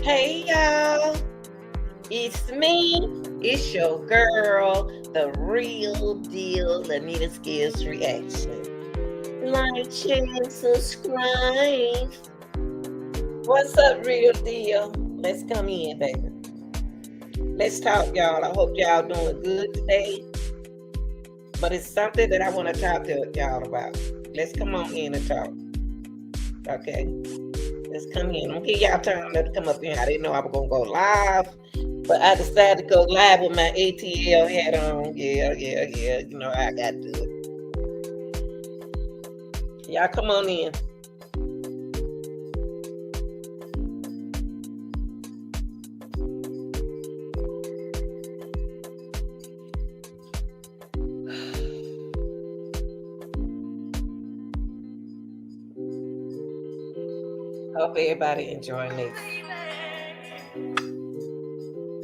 Hey y'all, it's me. It's your girl, the real deal, Lanita Skills Reaction. Like, share, and subscribe. What's up, real deal? Let's come in, baby. Let's talk, y'all. I hope y'all doing good today. But it's something that I want to talk to y'all about. Let's come on in and talk. Okay. Let's come in. I'm gonna give y'all time to come up here. I didn't know I was gonna go live, but I decided to go live with my ATL hat on. Yeah. You know I got to do it. Y'all come on in. Hope everybody enjoying this.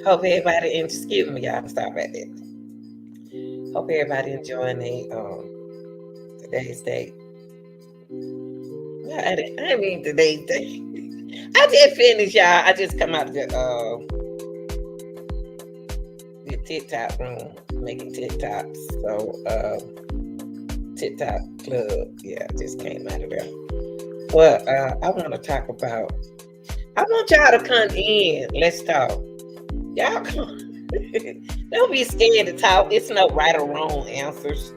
Hope everybody, excuse me, y'all, stop right there. Hope everybody enjoying today's day. I didn't mean today's day. I just finished, y'all. I just come out of the TikTok room making TikToks. So TikTok club, yeah, I just came out of there. Well, I want to talk about. I want y'all to come in. Let's talk. Y'all come. Don't be scared to talk. It's no right or wrong answers.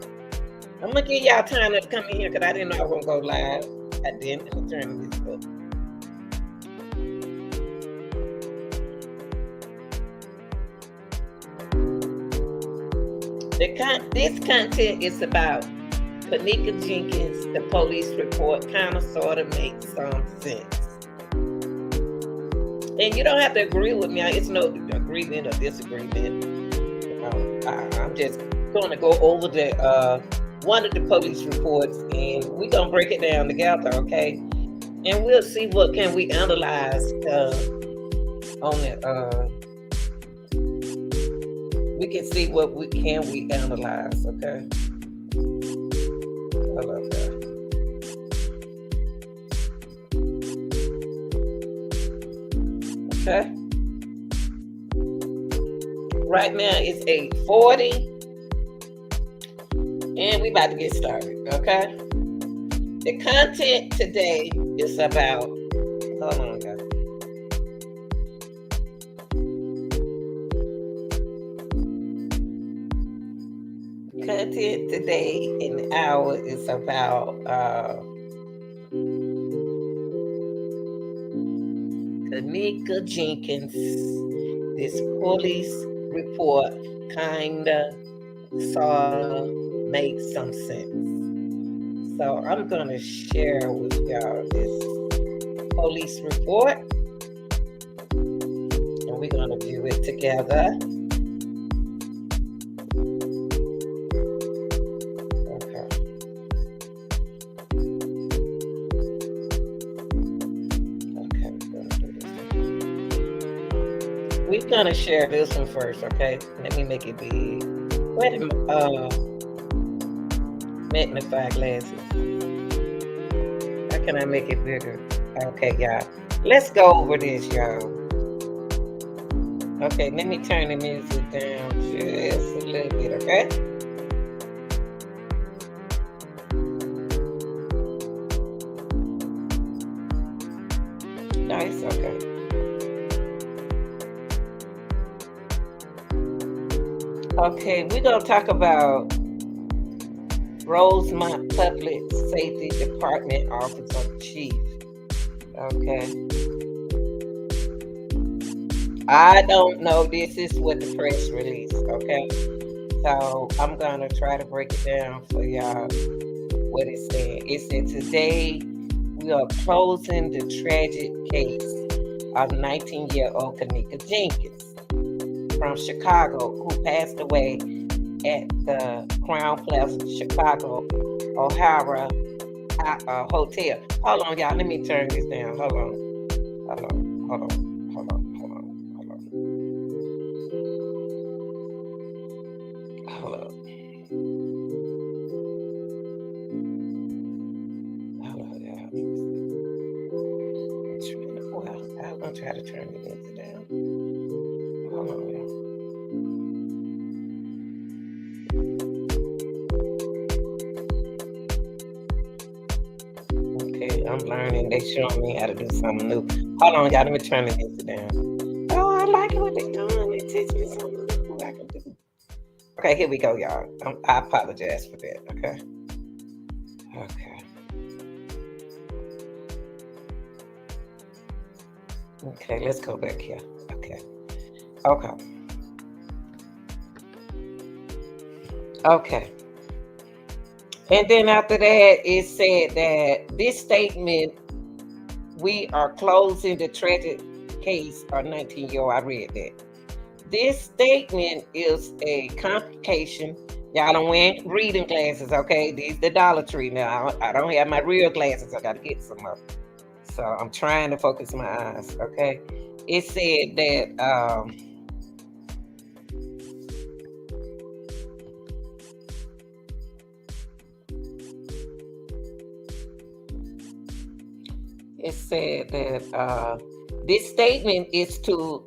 I'm gonna give y'all time to come in here because I didn't know I was gonna go live. I didn't. I'm turning this up. This content is about Kenneka Jenkins. The police report kind of sort of makes some sense. And you don't have to agree with me. It's no agreement or disagreement. I'm just going to go over the one of the police reports, and we're going to break it down together, okay? And we'll see what can we analyze on it. We can see what we analyze, okay? Hello there. Okay. Right now it's 8:40, and we about to get started. Okay. The content today is about. Hold on, guys. Content today in the hour is about Kenneka Jenkins. This police report kinda sorta makes some sense. So I'm gonna share with y'all this police report, and we're gonna view it together. We're gonna share this one first, okay? Let me make it big. Where the magnify glasses? How can I make it bigger? Okay, y'all. Let's go over this, y'all. Okay, let me turn the music down just a little bit, okay? Nice, okay. Okay, we're going to talk about Rosemont Public Safety Department Officer Chief. Okay. I don't know. This is what the press release. Okay. So I'm going to try to break it down for y'all what it said. It said today we are closing the tragic case of 19-year-old Kenneka Jenkins from Chicago, who passed away at the Crown Plaza Chicago O'Hara Hotel. Hold on, y'all. Let me turn this down. Hold on. gotta turn the music down. Hold on, y'all. Okay, I'm learning. They showing me how to do something new. Hold on, y'all. Let me turn the music down. Oh, I like what they're doing. They teach me something new I can do. Okay, here we go, y'all. I apologize for that. Okay. Okay. Okay, let's go back here. Okay. Okay. Okay. And then after that, it said that this statement, we are closing the tragic case of 19-year-old. I read that. This statement is a complication. Y'all don't wear reading glasses, okay? These the Dollar Tree now. I don't have my real glasses. I got to get some more. So I'm trying to focus my eyes, okay? It said that this statement is to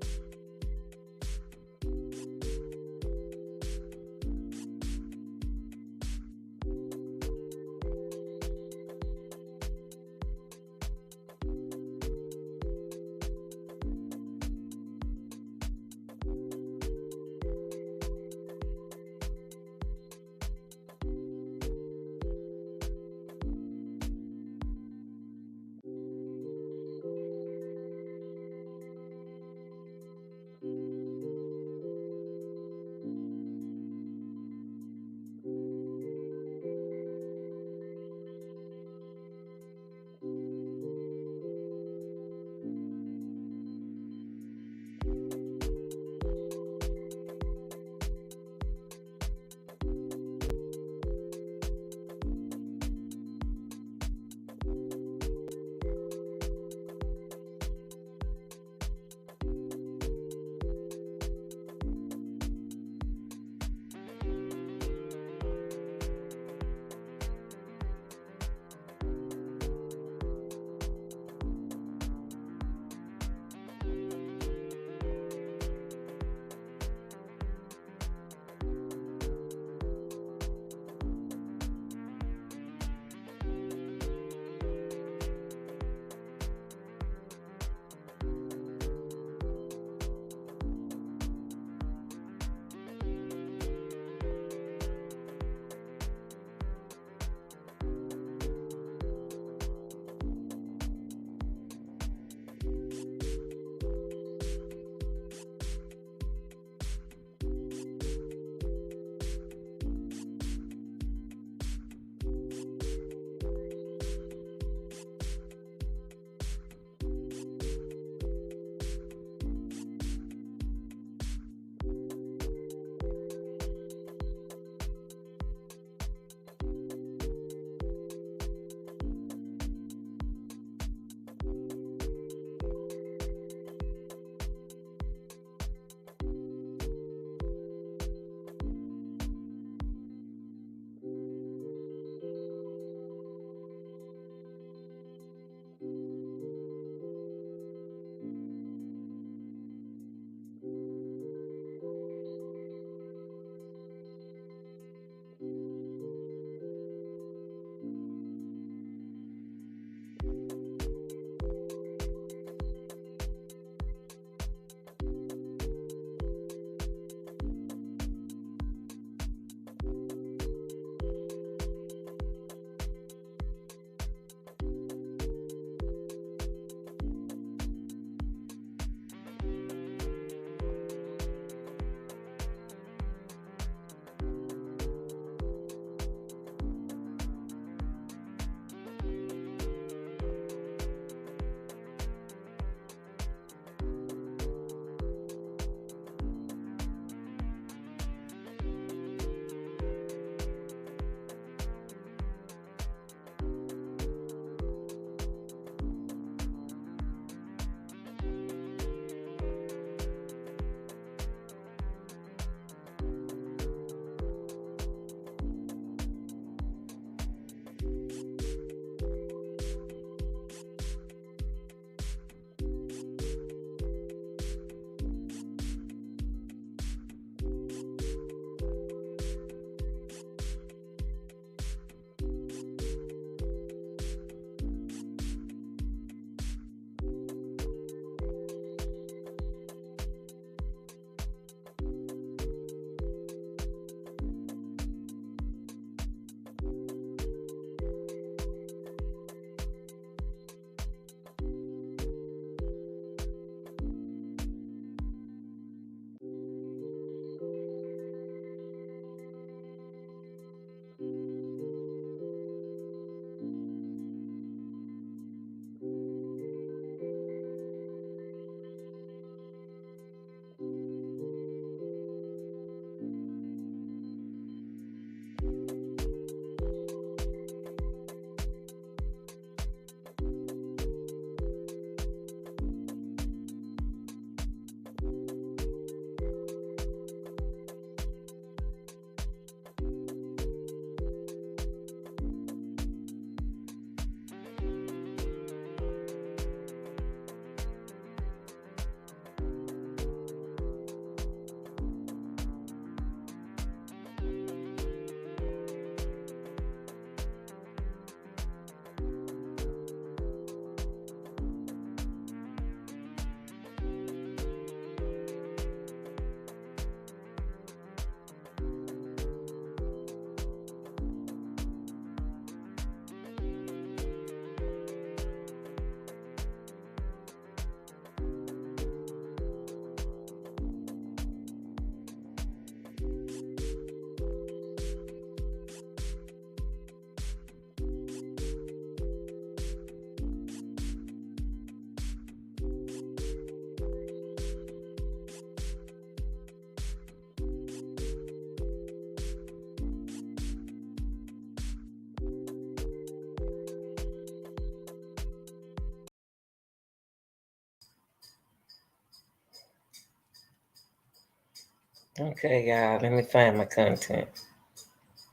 Okay, y'all. Let me find my content.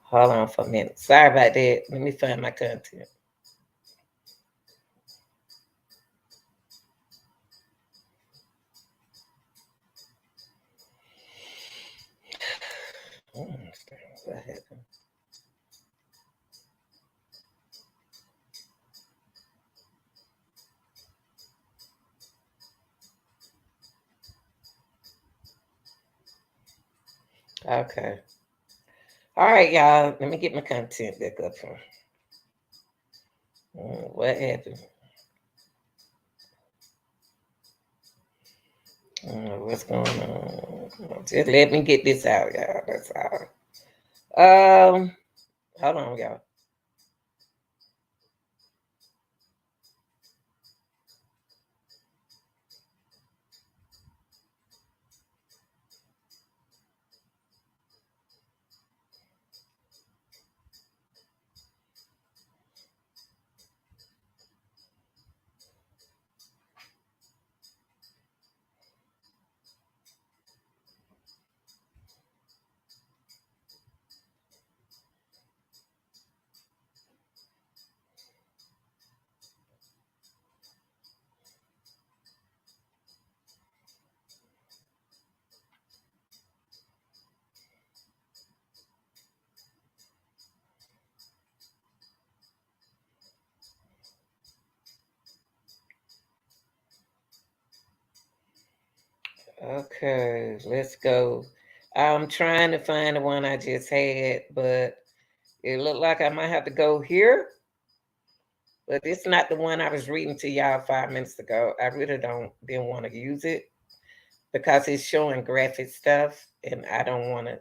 Hold on for a minute. Sorry about that. Let me find my content. What happened? Okay. All right, y'all. Let me get my content back up here. What happened? What's going on? Just let me get this out, y'all. That's all. Hold on, y'all. Okay, let's go. I'm trying to find the one I just had, but it looked like I might have to go here. But it's not the one I was reading to y'all 5 minutes ago. I really didn't want to use it because it's showing graphic stuff, and I don't want to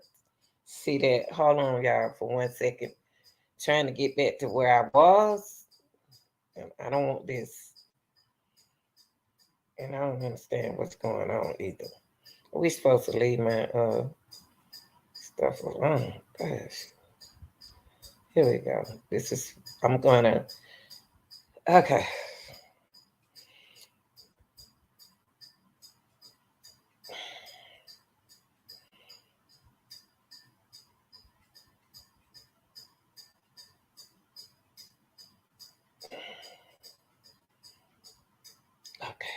see that. Hold on, y'all, for 1 second. Trying to get back to where I was, and I don't want this. And I don't understand what's going on either. We supposed to leave my stuff alone. Gosh. Here we go. This is I'm gonna okay. Okay.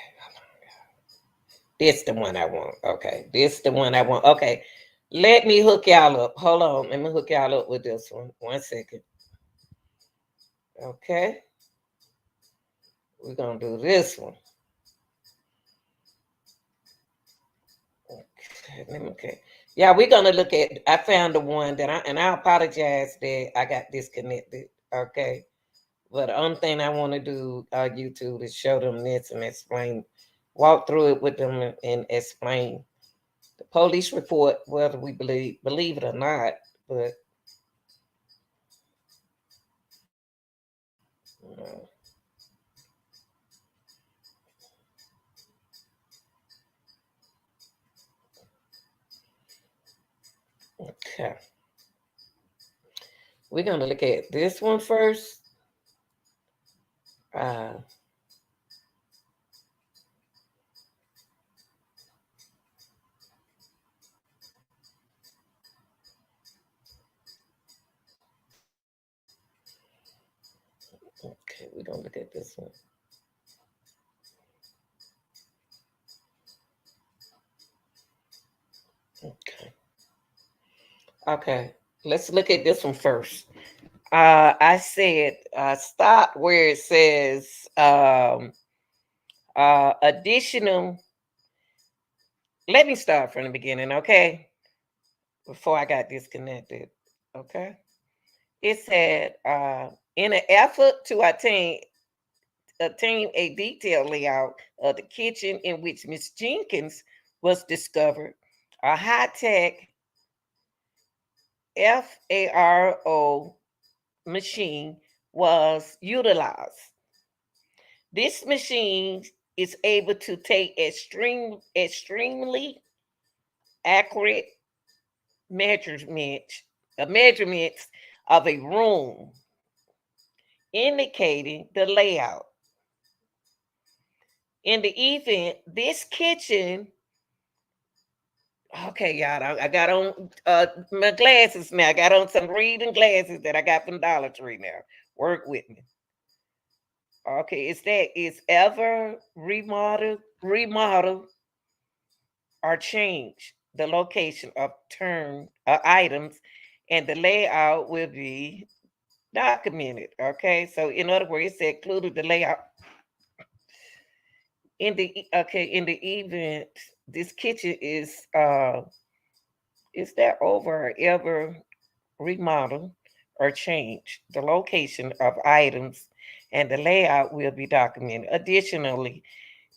This the one I want. Okay. This the one I want. Okay. Let me hook y'all up. Hold on. Let me hook y'all up with this one. 1 second. Okay. We're gonna do this one. Okay. Yeah, we're gonna look at I found the one that I apologize that I got disconnected. Okay. But the only thing I want to do YouTube is show them this and explain, walk through it with them and explain the police report, whether we believe it or not. But uh, okay, we're gonna look at this one first. Uh, okay, we're gonna look at this one. Okay, okay, let's look at this one first. I said stop where it says additional. Let me start from the beginning, okay? Before I got disconnected, okay? It said, in an effort to attain a detailed layout of the kitchen in which Miss Jenkins was discovered, a high-tech FARO machine was utilized. This machine is able to take extremely accurate measurements measurements of a room, indicating the layout. In the event this kitchen Okay, y'all. I got on my glasses now. I got on some reading glasses that I got from Dollar Tree now. Work with me. Okay, it's that it's ever remodel or change the location of term items, and the layout will be documented. Okay, so in other words, it said included the layout in the event this kitchen is there over or ever remodel or change the location of items, and the layout will be documented. Additionally,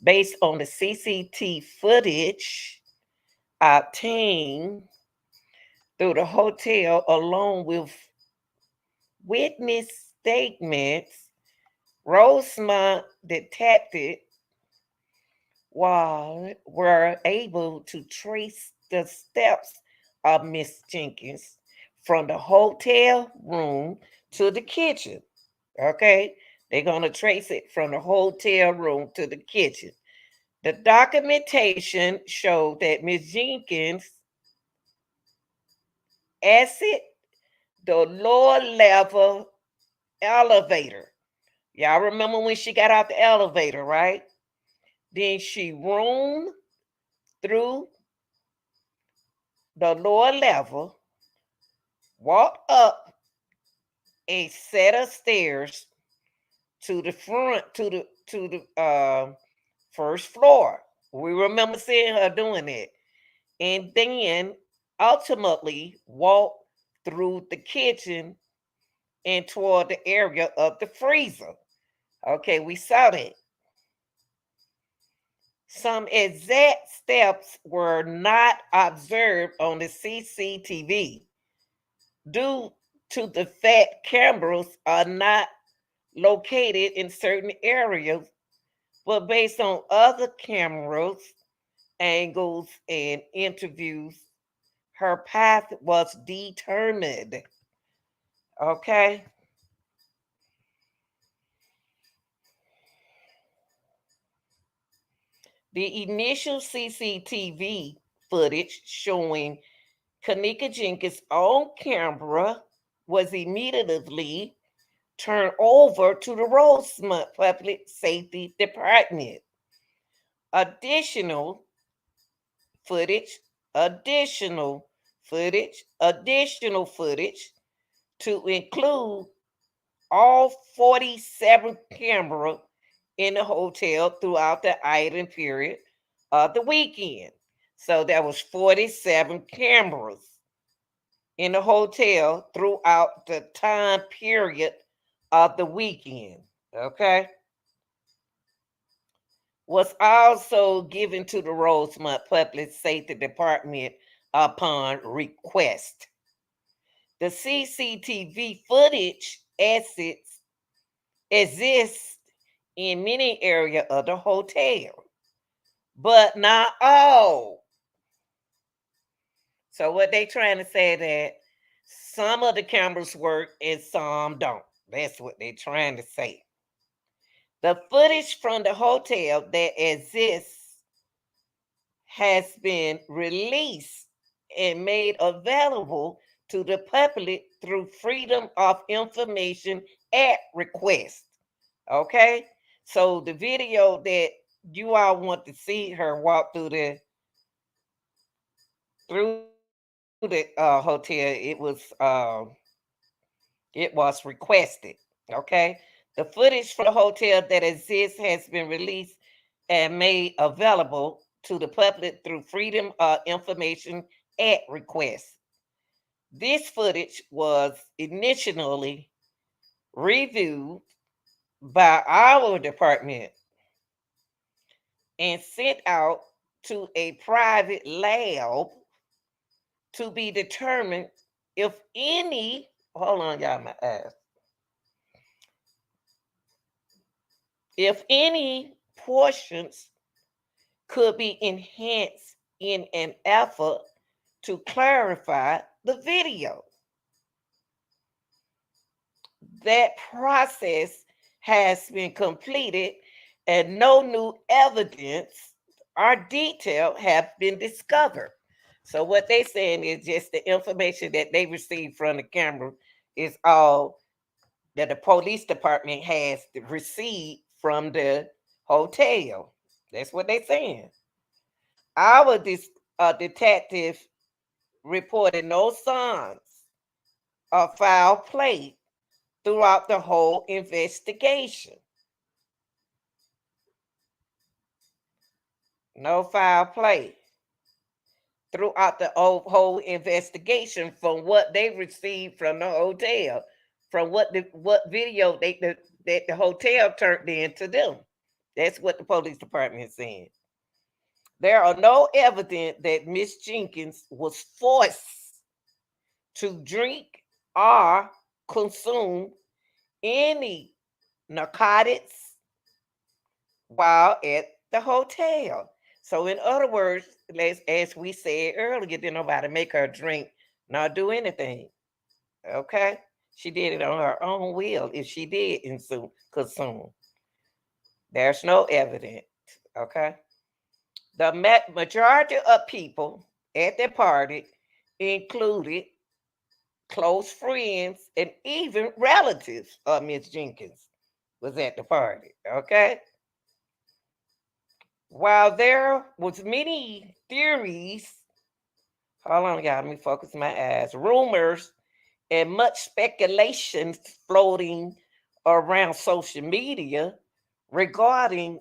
based on the CCTV footage obtained through the hotel, along with witness statements, Rosemont detected were able to trace the steps of Miss Jenkins from the hotel room to the kitchen. Okay, they're gonna trace it from the hotel room to the kitchen. The documentation showed that Miss Jenkins exit the lower level elevator. Y'all remember when she got out the elevator, right? Then she roamed through the lower level, walked up a set of stairs to the front to the first floor. We remember seeing her doing it, and then ultimately walked through the kitchen and toward the area of the freezer. Okay, we saw that. Some exact steps were not observed on the CCTV due to the fact cameras are not located in certain areas, but based on other cameras, angles, and interviews, her path was determined. Okay. The initial CCTV footage showing Kenneka Jenkins on camera was immediately turned over to the Rosemont Public Safety Department. Additional footage, additional footage to include all 47 cameras in the hotel throughout the item period of the weekend. So there was 47 cameras in the hotel throughout the time period of the weekend. Okay. Was also given to the Rosemont Public Safety Department upon request. The CCTV footage exists in many areas of the hotel, but not all. So what they trying to say that some of the cameras work and some don't. That's what they trying to say. The footage from the hotel that exists has been released and made available to the public through Freedom of Information Act request. Okay? So the video that you all want to see her walk through the hotel, it was requested. Okay? The footage from the hotel that exists has been released and made available to the public through Freedom of Information Act request. This footage was initially reviewed by our department and sent out to a private lab to be determined if any, hold on, y'all, my eyes, if any portions could be enhanced in an effort to clarify the video. That process has been completed and no new evidence or detail have been discovered. So what they saying is just the information that they received from the camera is all that the police department has received from the hotel. That's what they saying. Our detective reported no signs of foul play throughout the whole investigation. No foul play throughout the whole investigation from what they received from the hotel, from what video that the hotel turned in to them. That's what the police department is saying. There are no evidence that Miss Jenkins was forced to drink or consume any narcotics while at the hotel. So, in other words, as we said earlier, didn't nobody make her drink nor do anything. Okay, she did it on her own will. If she did consume, there's no evidence. Okay, the majority of people at the party included close friends and even relatives of Miss Jenkins was at the party. Okay, while there was many theories, hold on, y'all, let me focus my eyes, rumors, and much speculation floating around social media regarding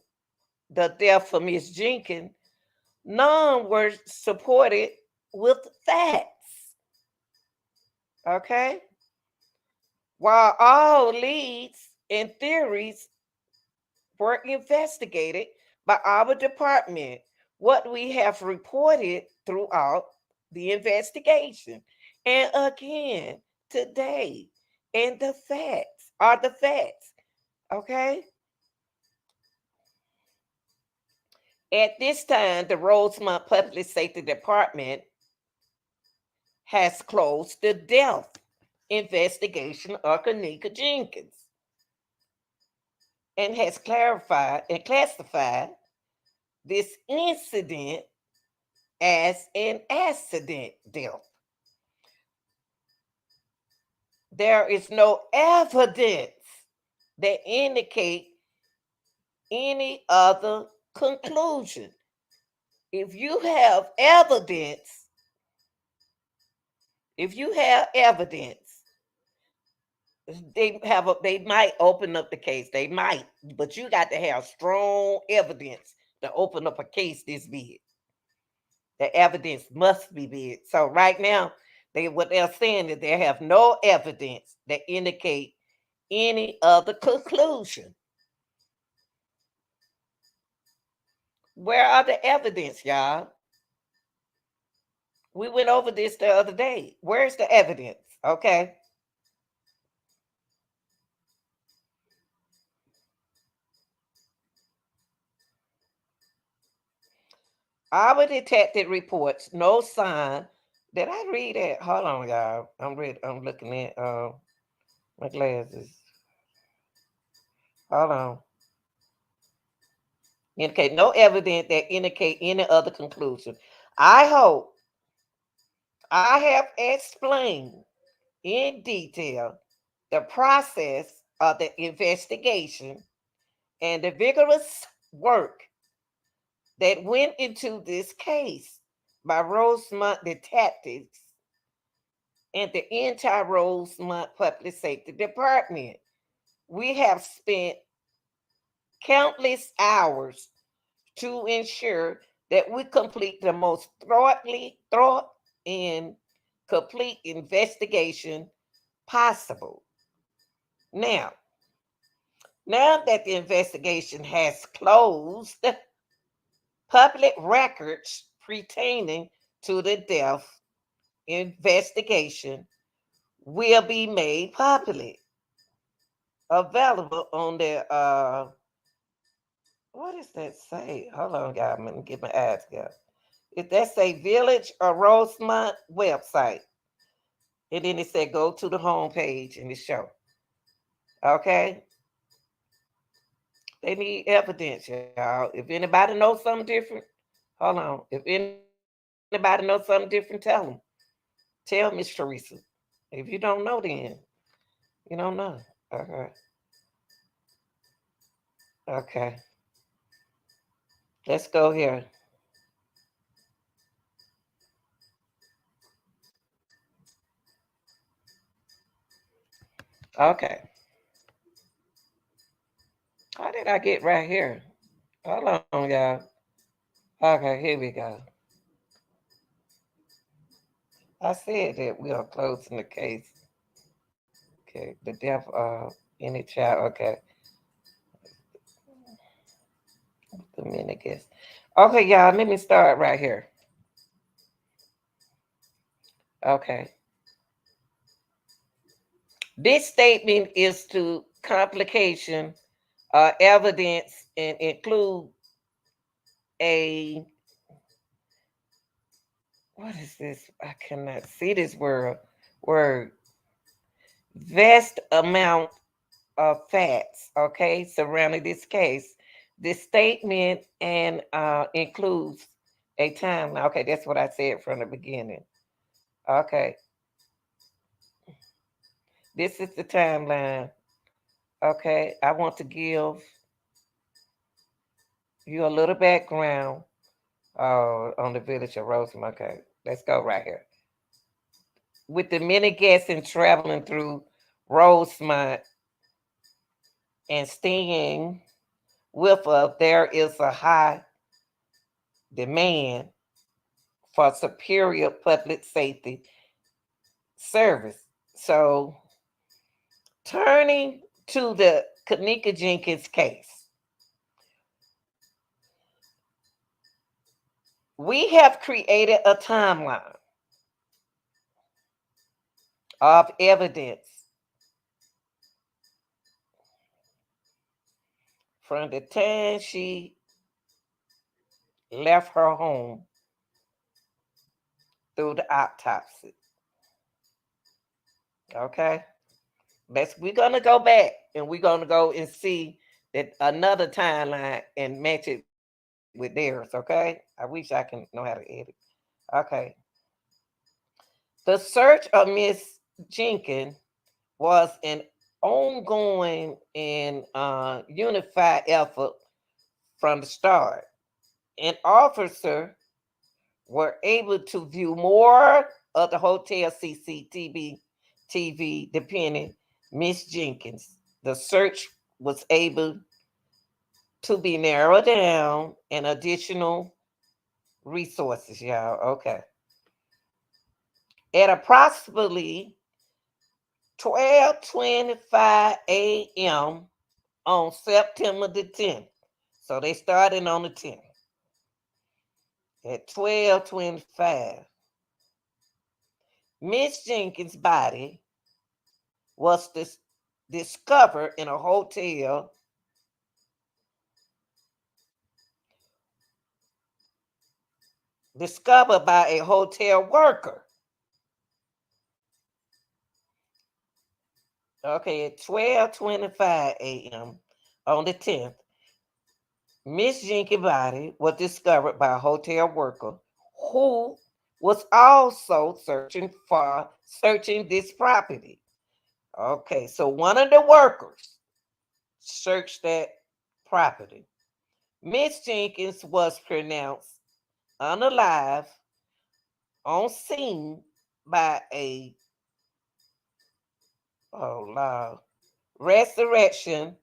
the death of Miss Jenkins, none were supported with facts. Okay? While all leads and theories were investigated by our department, what we have reported throughout the investigation. And again, today, and the facts are the facts. Okay? At this time, the Rosemont Public Safety Department has closed the death investigation of Kenneka Jenkins and has clarified and classified this incident as an accident death. There is no evidence that indicate any other conclusion. If you have evidence, if you have evidence, they might open up the case. They might, but you got to have strong evidence to open up a case this big. The evidence must be big. So right now, what they're saying is they have no evidence that indicate any other conclusion. Where are the evidence, y'all? We went over this the other day. Where's the evidence? Okay. Our detective reports no sign. Did I read it? Hold on, y'all. I'm looking at my glasses. Hold on. Indicate no evidence that indicate any other conclusion. I hope I have explained in detail the process of the investigation and the vigorous work that went into this case by Rosemont detectives and the entire Rosemont Public Safety Department. We have spent countless hours to ensure that we complete the most thorough and complete investigation possible. Now, now that the investigation has closed, public records pertaining to the death investigation will be made public, available on the what does that say? Hold on, guys. I'm gonna get my eyes together. If that say Village or Rosemont website, and then it said go to the home page and it show. Okay, they need evidence, y'all. If anybody knows something different, hold on. If anybody knows something different, Anybody know something different? Tell them. Tell Miss Teresa. If you don't know, then you don't know. Okay. Okay. Let's go here. Okay. How did I get right here? Hold on, y'all. Okay, here we go. I said that we are closing the case. Okay, the death of any child. Okay, the minute guess. Okay, y'all, let me start right here. Okay. This statement is to complication evidence and include a what is this? I cannot see this word vast amount of facts, okay, surrounding this case. This statement and includes a timeline. Okay, that's what I said from the beginning. Okay, this is the timeline. Okay, I want to give you a little background on the village of Rosamond. Okay, let's go right here. With the many guests and traveling through Rosemont and staying with us, there is a high demand for superior public safety service. So, turning to the Kenneka Jenkins case, we have created a timeline of evidence from the time she left her home through the autopsy. Okay? We're gonna go back and we're gonna go and see that another timeline and match it with theirs, okay? I wish I can know how to edit. Okay. The search of Miss Jenkins was an ongoing and unified effort from the start. An officer were able to view more of the hotel CCTV TV depending Miss Jenkins. The search was able to be narrowed down and additional resources, y'all. Okay. At approximately 12:25 a.m. on September the 10th. So they started on the 10th. At 12:25, Miss Jenkins' body was discovered in a hotel discovered by a hotel worker. Okay, at 12:25 a.m. on the 10th, Miss Jenkins' body was discovered by a hotel worker who was also searching this property. Okay, so one of the workers searched that property. Miss Jenkins was pronounced unalive on scene by a resurrection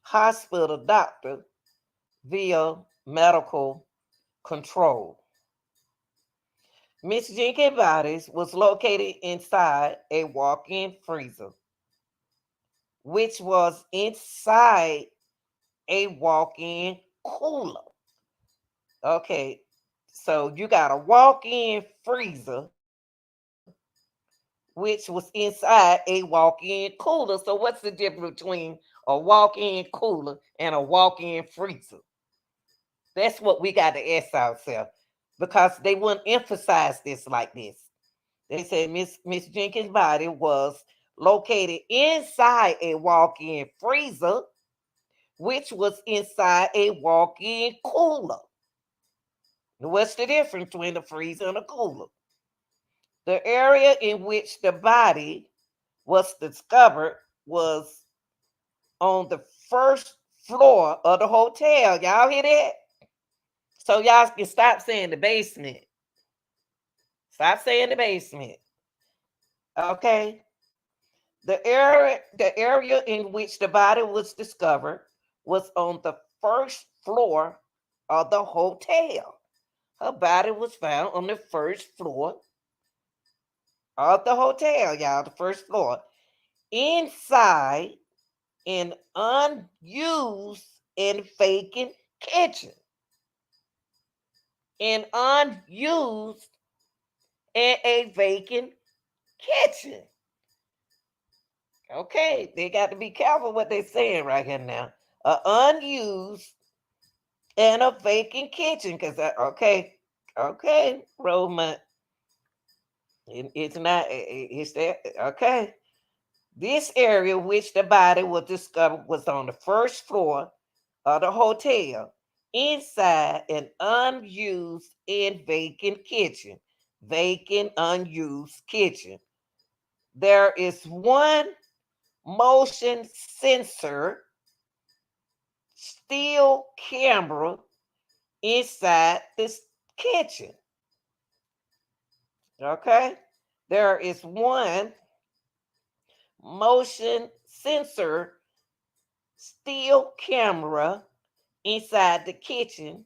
hospital doctor via medical control. Miss Jenkins' body was located inside a walk-in freezer, which was inside a walk-in cooler. Okay, so you got a walk-in freezer, which was inside a walk-in cooler. So what's the difference between a walk-in cooler and a walk-in freezer? That's what we got to ask ourselves because they wouldn't emphasize this like this. They said Miss Jenkins' body was located inside a walk-in freezer, which was inside a walk-in cooler. What's the difference between a freezer and a cooler? The area in which the body was discovered was on the first floor of the hotel. Y'all hear that? So y'all can stop saying the basement. Stop saying the basement. Okay. The area in which the body was discovered was on the first floor of the hotel. Her body was found on the first floor of the hotel, y'all, the first floor. Inside an unused and vacant kitchen. An unused and a vacant kitchen. Okay, they got to be careful what they're saying right here now. An unused and a vacant kitchen. Because, okay, Roman. It's not, it's that, okay. This area which the body was discovered was on the first floor of the hotel, inside an unused and vacant kitchen. Vacant, unused kitchen. There is one motion sensor still camera inside this kitchen. Okay? There is one motion sensor still camera inside the kitchen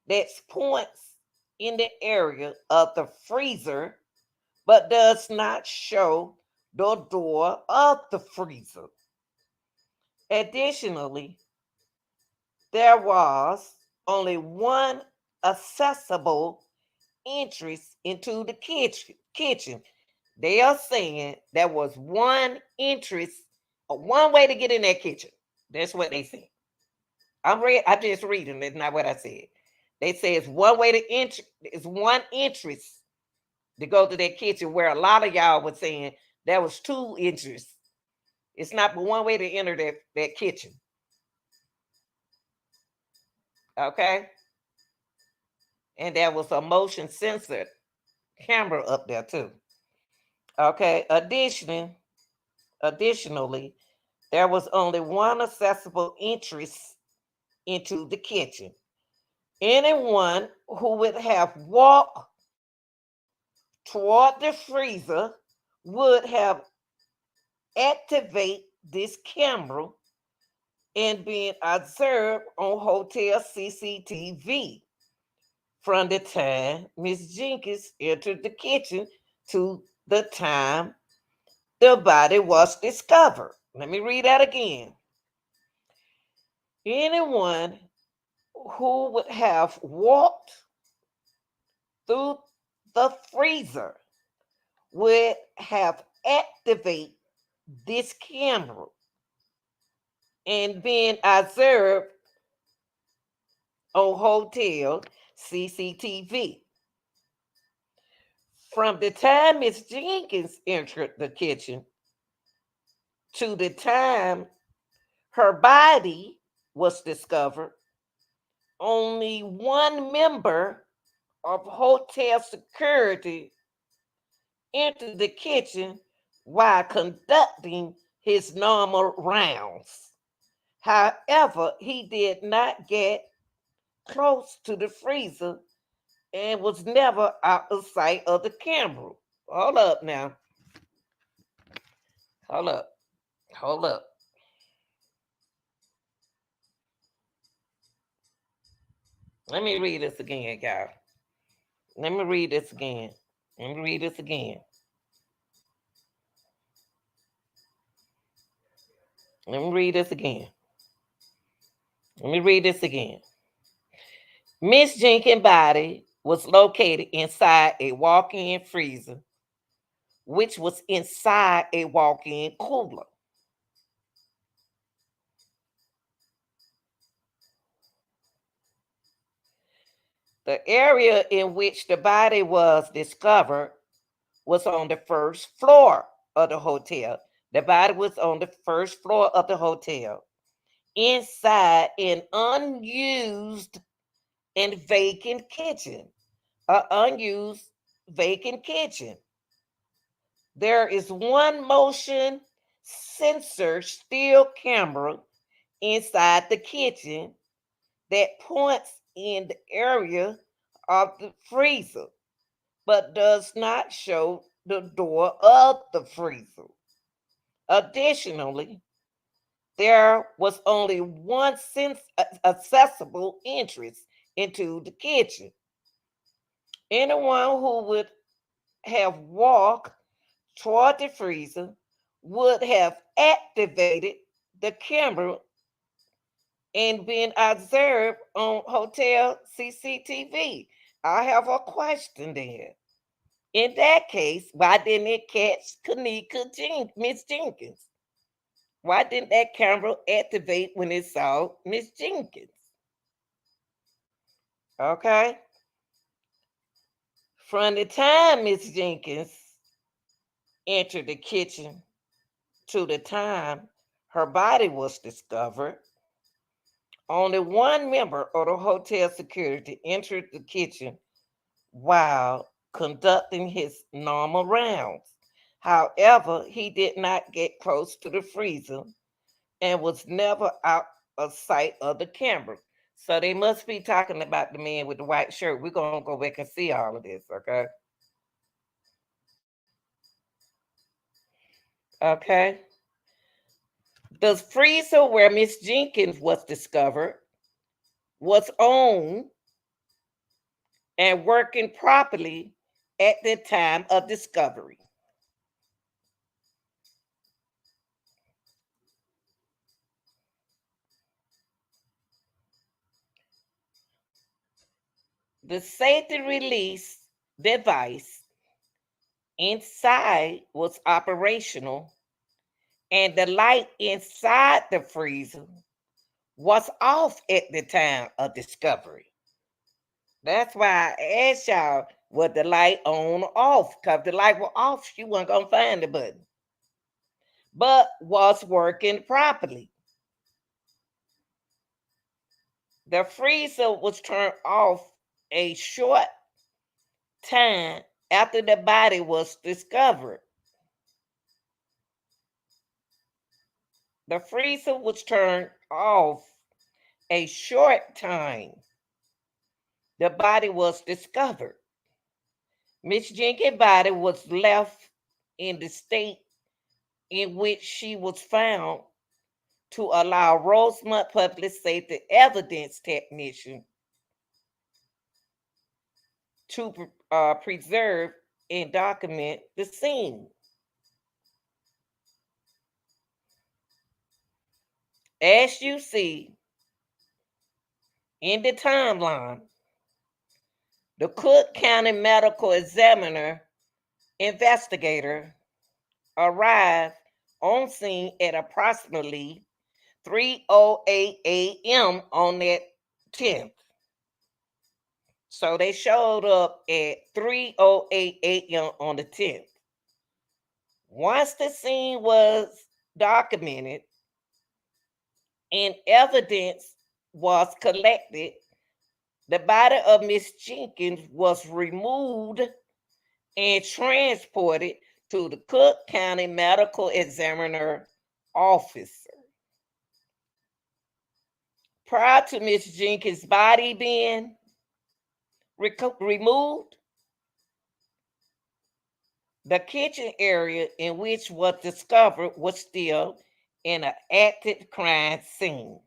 that points in the area of the freezer but does not show the door of the freezer. Additionally, there was only one accessible entrance into the kitchen. They are saying there was one entrance, one way to get in that kitchen. That's what they said. I'm just reading. That's not what I said. They say it's one way to enter. It's one entrance to go to that kitchen. Where a lot of y'all were saying there was two entrances. It's not but one way to enter that kitchen. Okay, and there was a motion sensor camera up there too. Okay. Additionally, there was only one accessible entrance into the kitchen. Anyone who would have walked toward the freezer would have activated this camera and been observed on hotel CCTV from the time Miss Jenkins entered the kitchen to the time the body was discovered. Let me read that again. Anyone who would have walked through the freezer would have activated this camera and been observed on hotel CCTV. From the time Miss Jenkins entered the kitchen to the time her body was discovered, only one member of hotel security entered the kitchen while conducting his normal rounds. However, he did not get close to the freezer and was never out of sight of the camera. Hold up now. Hold up. Hold up. Let me read this again, y'all. Let me read this again. Let me read this again. Let me read this again. Let me read this again. Miss Jenkins' body was located inside a walk-in freezer, which was inside a walk-in cooler. The area in which the body was discovered was on the first floor of the hotel. The body was on the first floor of the hotel, inside an unused and vacant kitchen, an unused vacant kitchen. There is one motion sensor still camera inside the kitchen that points in the area of the freezer, but does not show the door of the freezer. Additionally, there was only one accessible entrance into the kitchen. Anyone who would have walked toward the freezer would have activated the camera and been observed on hotel CCTV. I have a question there. In that case, why didn't it catch Miss Jenkins? Why didn't that camera activate when it saw Miss Jenkins? Okay. From the time Miss Jenkins entered the kitchen to the time her body was discovered, only one member of the hotel security entered the kitchen while conducting his normal rounds. However, he did not get close to the freezer and was never out of sight of the camera. So they must be talking about the man with the white shirt. We're going to go back and see all of this, okay? Okay. The freezer where Miss Jenkins was discovered was owned and working properly at the time of discovery. The safety release device inside was operational, and the light inside the freezer was off at the time of discovery. That's why I asked y'all, was the light on or off? Because the light was off, she wasn't going to find the button. But was working properly. The freezer was turned off a short time after the body was discovered. The freezer was turned off a short time. The body was discovered. Miss Jenkins' body was left in the state in which she was found to allow Rosemont Public Safety Evidence Technician to preserve and document the scene. As you see in the timeline, the Cook County Medical Examiner investigator arrived on scene at approximately 3:08 a.m. on that 10th. So they showed up at 3:08 a.m. on the 10th. Once the scene was documented and evidence was collected, the body of Miss Jenkins was removed and transported to the Cook County Medical Examiner officer. Prior to Miss Jenkins' body being removed, the kitchen area in which was discovered was still in an active crime scene.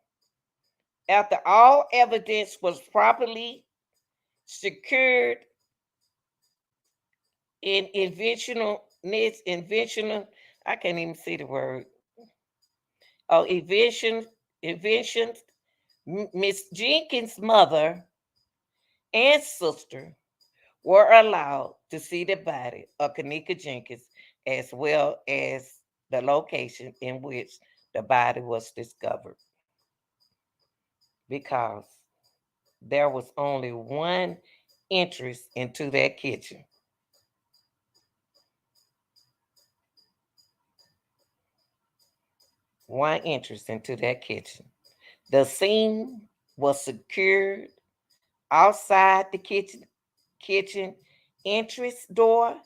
After all evidence was properly secured in inventional, I can't even see the word. Oh, invention, Miss Jenkins' mother and sister were allowed to see the body of Kenneka Jenkins as well as the location in which the body was discovered, because there was only one entrance into that kitchen. One entrance into that kitchen. The scene was secured outside the kitchen entrance door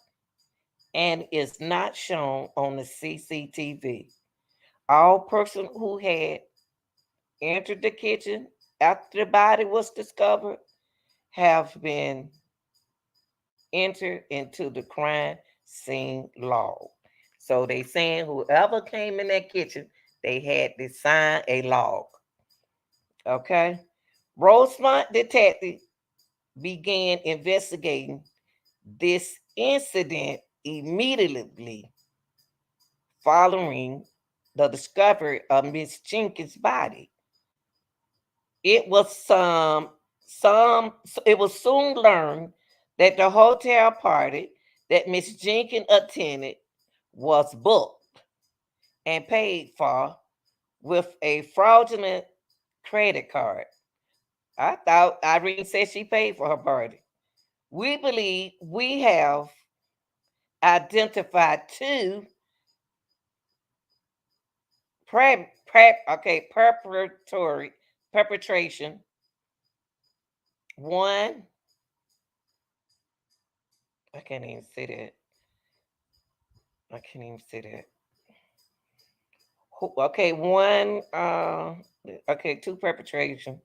and is not shown on the CCTV. All person who had entered the kitchen after the body was discovered have been entered into the crime scene log. So they saying whoever came in that kitchen, they had to sign a log. Okay. Rosemont detective began investigating this incident immediately following the discovery of Miss Jenkins' body. It was some it was soon learned that the hotel party that Miss Jenkins attended was booked and paid for with a fraudulent credit card. I thought Irene said she paid for her party. We believe we have identified two perpetration. One, I can't even say that. I can't even say that. Okay, one, okay, two perpetration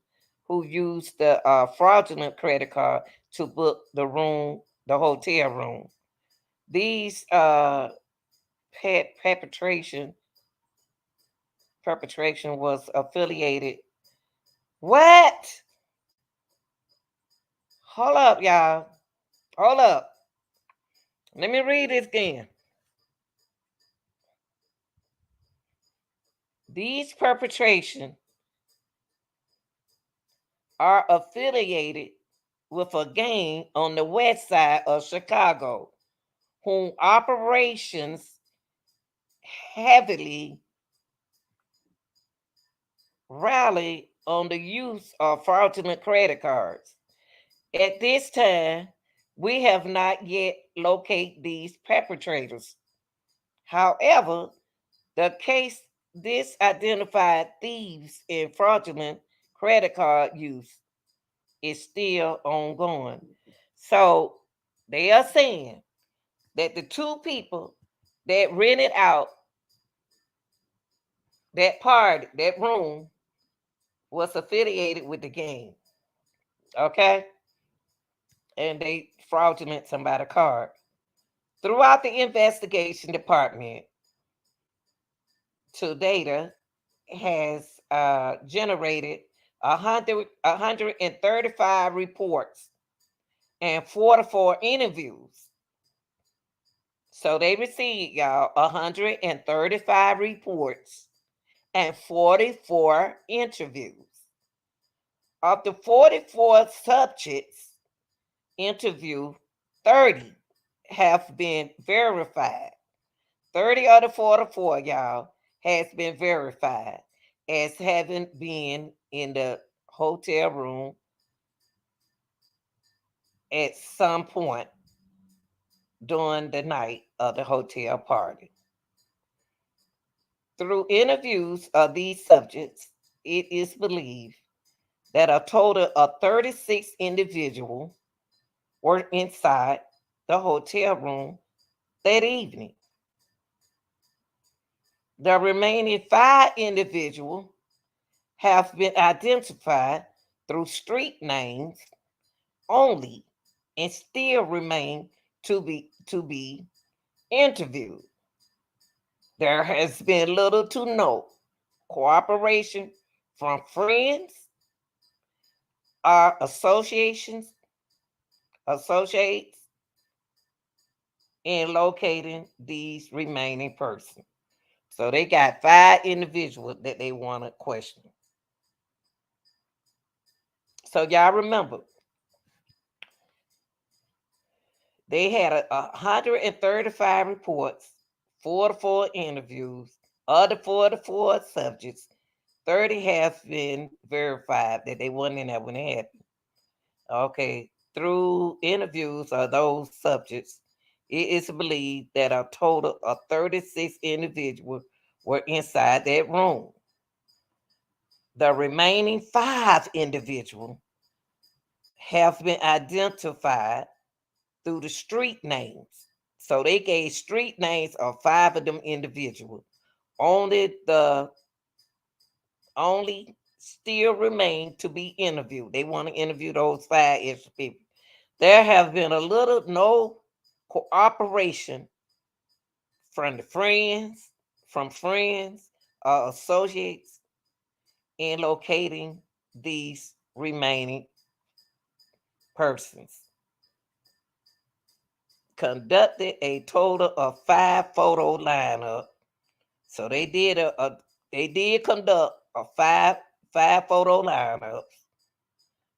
who used the fraudulent credit card to book the room, the hotel room. These perpetration perpetration was affiliated. What? Hold up, y'all. Hold up. Let me read this again. These perpetration are affiliated with a gang on the west side of Chicago, whom operations heavily rally on the use of fraudulent credit cards. At this time, we have not yet located these perpetrators. However, the case disidentified thieves in fraudulent credit card use is still ongoing. So they are saying that the two people that rented out that part, that room, was affiliated with the gang. Okay? And they fraudulent somebody card. Throughout the investigation department, to data has generated 135 reports and 44 interviews. So they received, y'all, 135 reports and 44 interviews. Of the 44 subjects interviewed, 30 have been verified. 30 of the 44, y'all, has been verified as having been in the hotel room at some point during the night of the hotel party. Through interviews of these subjects, it is believed that a total of 36 individuals were inside the hotel room that evening. The remaining 5 individuals have been identified through street names only and still remain to be interviewed. There has been little to no cooperation from friends or associates in locating these remaining persons. So they got 5 individuals that they want to question. So y'all remember, they had 135 reports, 44 interviews. Of the 44 subjects, 30 have been verified that they weren't in there when it happened. Okay, through interviews of those subjects, it is believed that a total of 36 individuals were inside that room. The remaining 5 individuals have been identified through the street names. So they gave street names of 5 of them individuals. Only still remain to be interviewed. They want to interview those 5 extra people. There have been a little no cooperation from the friends or associates in locating these remaining persons. Conducted a total of 5 photo lineup. So they did conduct a five photo lineup,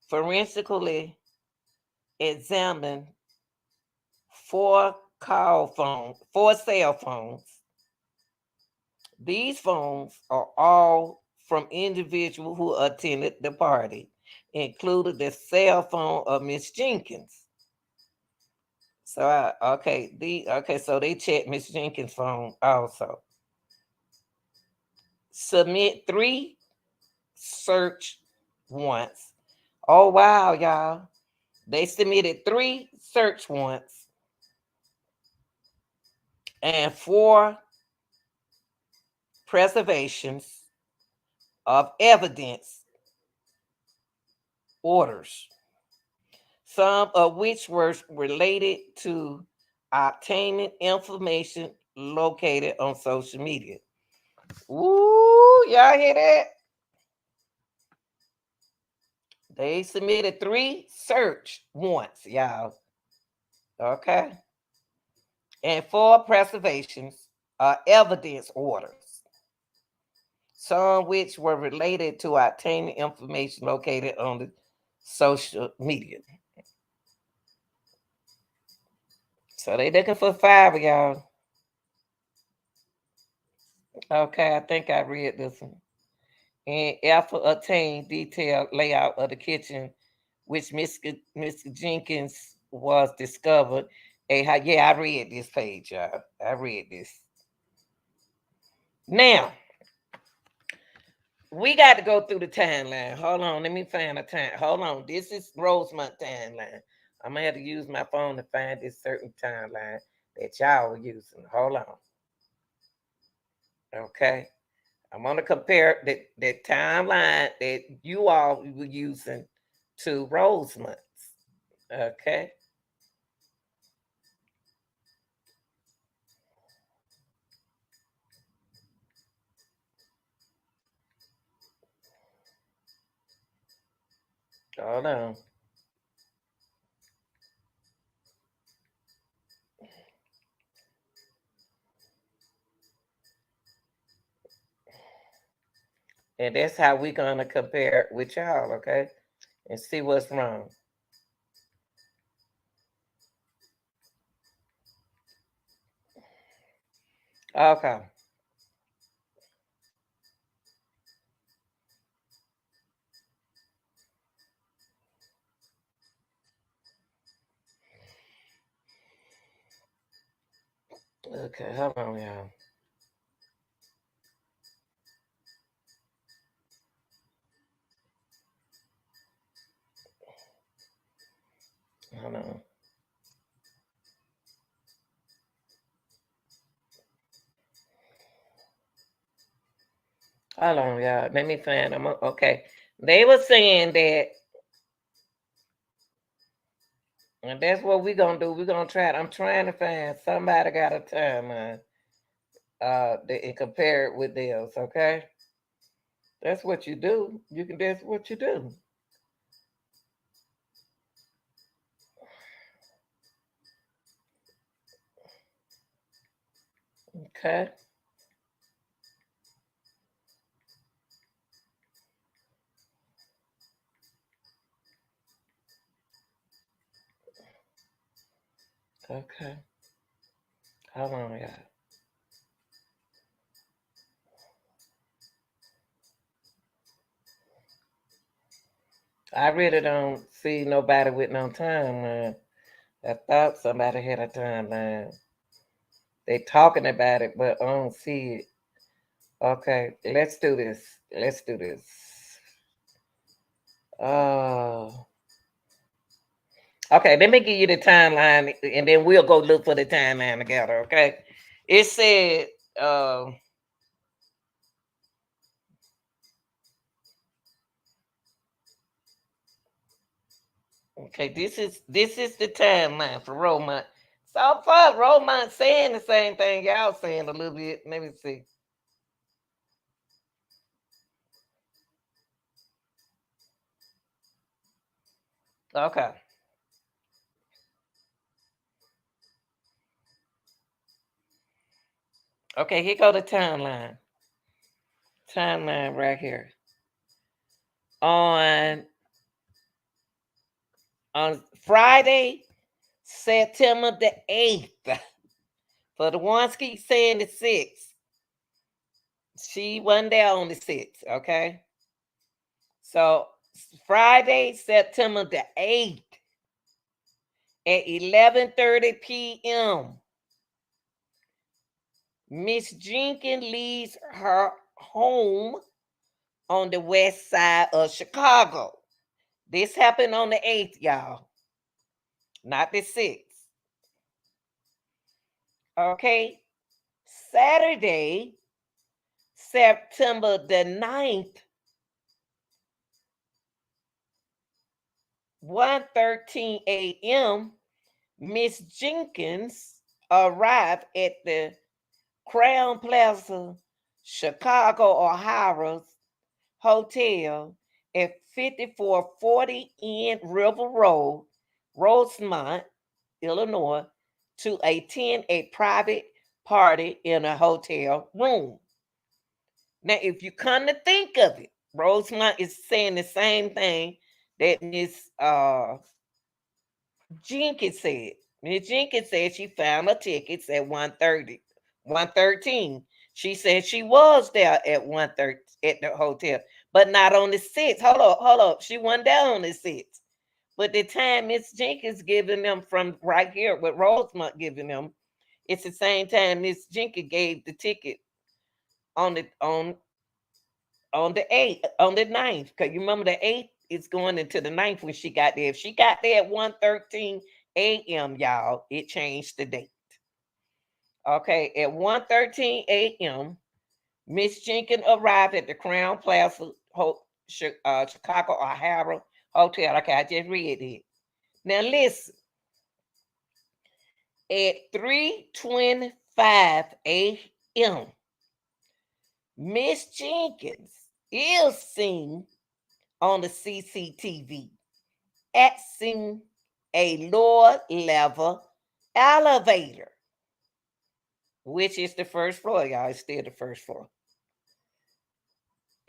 forensically examined 4 cell phones. These phones are all from individuals who attended the party, including the cell phone of Miss Jenkins. So they checked Miss Jenkins' phone also. Submit 3 search warrants. Oh wow, y'all. They submitted 3 search warrants and 4 preservations of evidence orders, some of which were related to obtaining information located on social media. Ooh, y'all hear that? They submitted 3 search warrants, y'all. Okay. And 4 preservations evidence orders, some which were related to obtaining information located on the social media. So they looking for 5 of y'all. Okay, I think I read this one. And effort obtained detailed layout of the kitchen, which Mr. Jenkins was discovered. Yeah, I read this page, y'all. I read this. Now, we got to go through the timeline. Hold on, let me find a time. Hold on, this is Rosemont timeline. I'm gonna have to use my phone to find this certain timeline that y'all were using. Hold on. Okay. I'm gonna compare the timeline that you all were using to Rosemont's. Okay. Hold on. And that's how we're gonna compare it with y'all, okay? And see what's wrong. Okay. Okay, hold on, y'all. Hold on. Hold on, y'all. Let me find them. Okay. They were saying that, and that's what we're gonna do. We're gonna try it. I'm trying to find somebody got a timeline and compare it with theirs, okay? That's what you do. That's what you do. Okay. Okay. Hold on, y'all. I really don't see nobody with no timeline. I thought somebody had a timeline. They talking about it, but I don't see it. Okay, let's do this. Let's do this. Oh, Okay, let me give you the timeline and then we'll go look for the timeline together. Okay. It said, uh, okay, this is the timeline for Romont. So far, Romont saying the same thing y'all saying a little bit. Let me see. Okay. Okay, here go the timeline. Timeline right here. On on Friday, September the 8th. For the ones keep saying the 6th. She wasn't there on the 6th, okay? So Friday, September the 8th at 11:30 p.m. Miss Jenkins leaves her home on the west side of Chicago. This happened on the 8th, y'all, not the 6th. Okay. Saturday, September the 9th, 1:13 a.m., Miss Jenkins arrived at the Crown Plaza, Chicago, Ohio hotel at 5440 End River Road, Rosemont, Illinois, to attend a private party in a hotel room. Now, if you come to think of it, Rosemont is saying the same thing that Miss Jenkins said. Miss Jenkins said she found her tickets at 1:30, 1:13. She said she was there at 1:30 at the hotel, but not on the 6th. Hold up. She wasn't there on the 6th. But the time Miss Jenkins giving them from right here, with Rosemont giving them, it's the same time Miss Jenkins gave the ticket on the on the 8th, on the 9th. Because you remember the 8th is going into the 9th when she got there. If she got there at 1:13 a.m., y'all, it changed the date. Okay, at 1:13 a.m., Miss Jenkins arrived at the Crown Plaza Chicago, O'Hara Hotel. Okay, I just read it. Now listen, at 3:25 a.m., Miss Jenkins is seen on the CCTV exiting a lower level elevator, which is the first floor, y'all. It's still the first floor.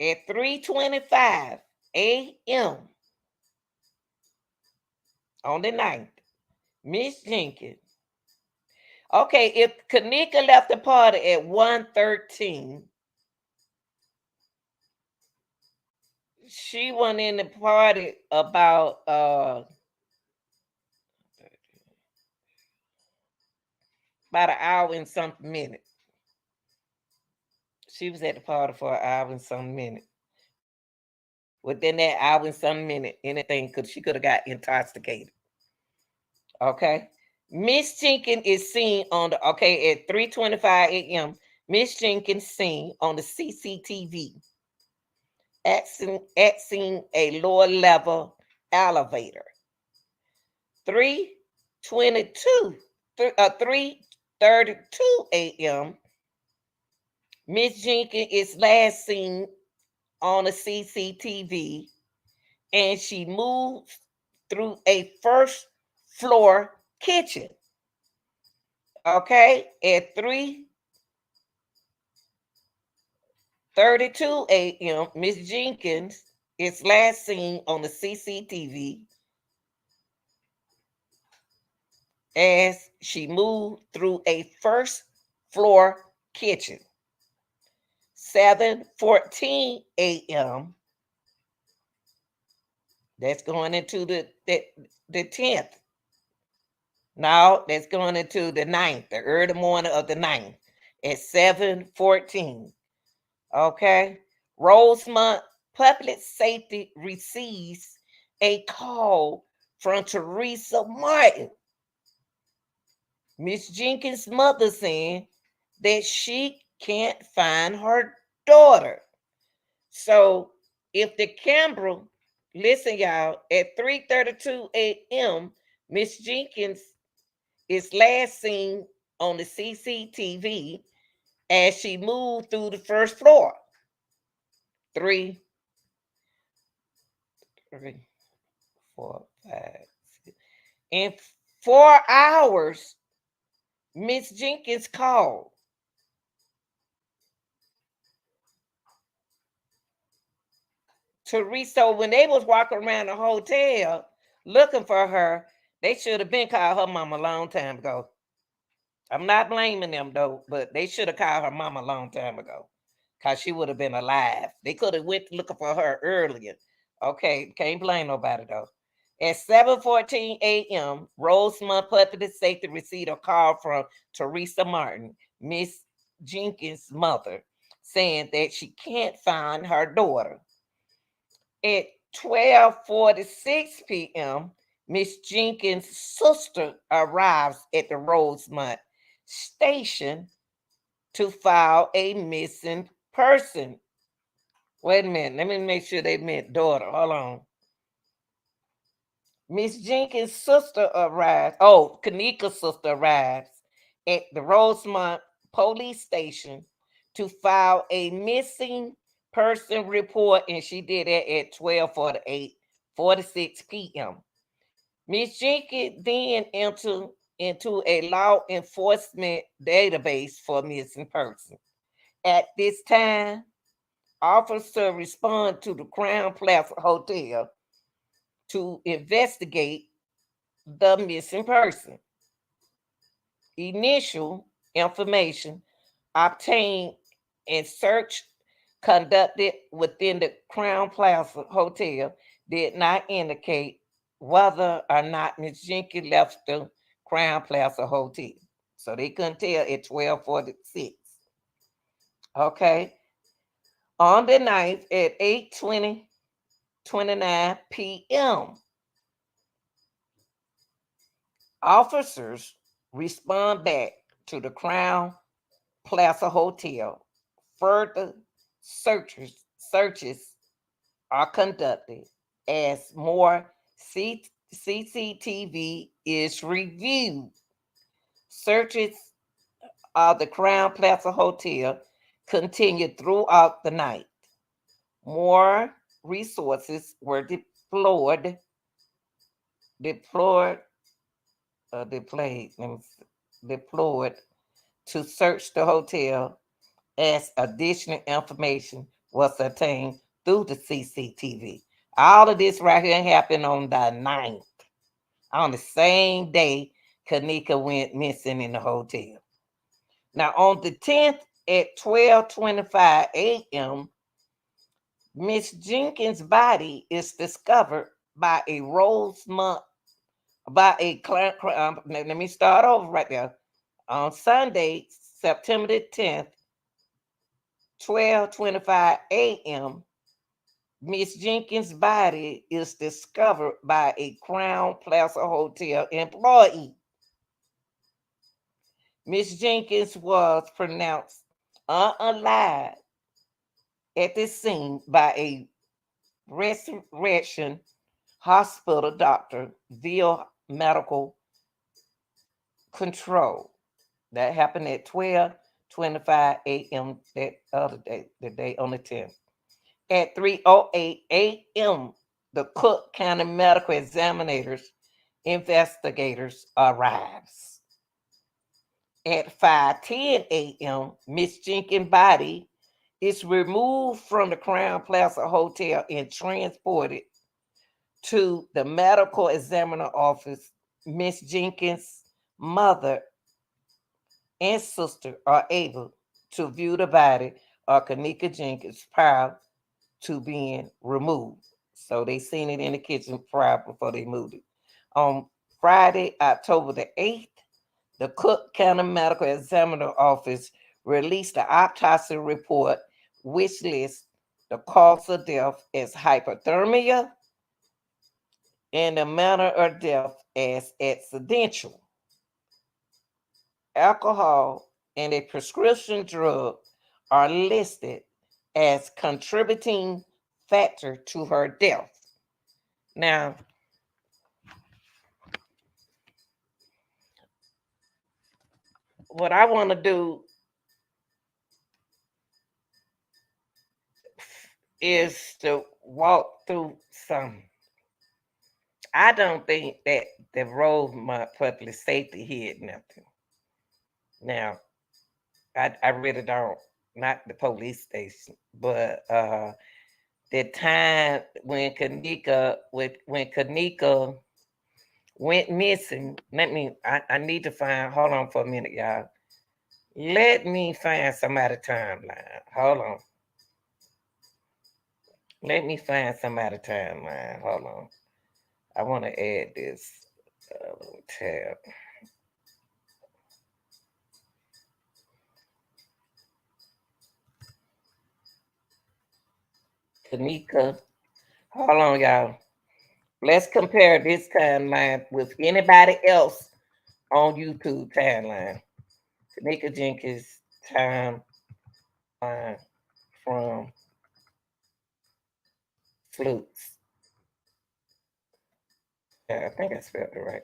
At 3:25 a.m. on the 9th, Miss Jenkins. Okay, if Kenneka left the party at 1:13, she went in the party about an hour and something minute. She was at the party for an hour and some minute. Within that hour and some minute, anything could she could have got intoxicated. Okay. Miss Jenkins is seen on the at 3:25 a.m. Miss Jenkins seen on the CCTV exiting a lower level elevator. 3:32 a.m. Miss Jenkins is last seen on the CCTV and she moves through a first floor kitchen. Okay, at 3:32 a.m., Miss Jenkins is last seen on the CCTV as she moved through a first floor kitchen. 7:14 a.m. That's going into the 10th. Now that's going into the 9th, the early morning of the 9th at 7:14. Okay. Rosemont Public Safety receives a call from Teresa Martin. Miss Jenkins' mother saying that she can't find her daughter. So if the camera, listen, y'all, at 3:32 a.m., Miss Jenkins is last seen on the CCTV as she moved through the first floor. Three, three, 4, 5, 6. In 4 hours, Miss Jenkins called. Teresa, when they was walking around the hotel looking for her, they should have been called her mama a long time ago. I'm not blaming them though, but they should have called her mama a long time ago, cause she would have been alive. They could have went looking for her earlier. Okay, can't blame nobody though. At 7:14 a.m., Rosemont Public Safety received a call from Teresa Martin, Miss Jenkins' mother, saying that she can't find her daughter. At 12:46 p.m., Miss Jenkins' sister arrives at the Rosemont station to file a missing person. Wait a minute, let me make sure they meant daughter. Hold on. Miss Jenkins' sister arrives. Oh, Kenneka's sister arrives at the Rosemont police station to file a missing person report, and she did that at 12:46 p.m. Miss Jenkins then entered into a law enforcement database for missing persons. At this time, officers respond to the Crown Plaza Hotel to investigate the missing person. Initial information obtained and search conducted within the Crown Plaza Hotel did not indicate whether or not Ms. Jenkins left the Crown Plaza Hotel. So they couldn't tell at 12:46. Okay. On the 9th at 8:29 p.m., officers respond back to the Crown Plaza Hotel. Further searches are conducted as more CCTV is reviewed. Searches of the Crown Plaza Hotel continued throughout the night. More resources were deployed, deployed to search the hotel as additional information was obtained through the CCTV. All of this right here happened on the 9th, on the same day Kenneka went missing in the hotel. Now, on the 10th at 12:25 a.m., Miss Jenkins' body is discovered by a Rosemont, let me start over right there. On Sunday, September the 10th, 12:25 a.m., Miss Jenkins' body is discovered by a Crown Plaza Hotel employee. Miss Jenkins was pronounced unalive at the scene by a resurrection hospital doctor via medical control. That happened at 12:25 a.m. that other day, the day on the 10th. At 3:08 a.m., the Cook County Medical Examiners investigators arrives. At 5:10 a.m., Miss Jenkins' body is removed from the Crown Plaza Hotel and transported to the medical examiner office. Miss Jenkins' mother and sister are able to view the body of Kenneka Jenkins prior to being removed. So they seen it in the kitchen prior before they moved it. On Friday, October the 8th, the Cook County Medical Examiner Office released the autopsy report, which lists the cause of death as hypothermia, in the manner of death as accidental. Alcohol and a prescription drug are listed as contributing factor to her death. Now, what I want to do is to walk through some. I don't think that the role my public safety hid nothing. Now, I really don't. Not the police station, but the time when Kenneka went missing. I need to find. Hold on for a minute, y'all. Let me find somebody timeline. Hold on. Let me find somebody timeline. Hold on. I want to add this tab. Kenneka. Hold on, y'all. Let's compare this timeline with anybody else on YouTube timeline. Kenneka Jenkins timeline from Flukes. Yeah, I think I spelled it right.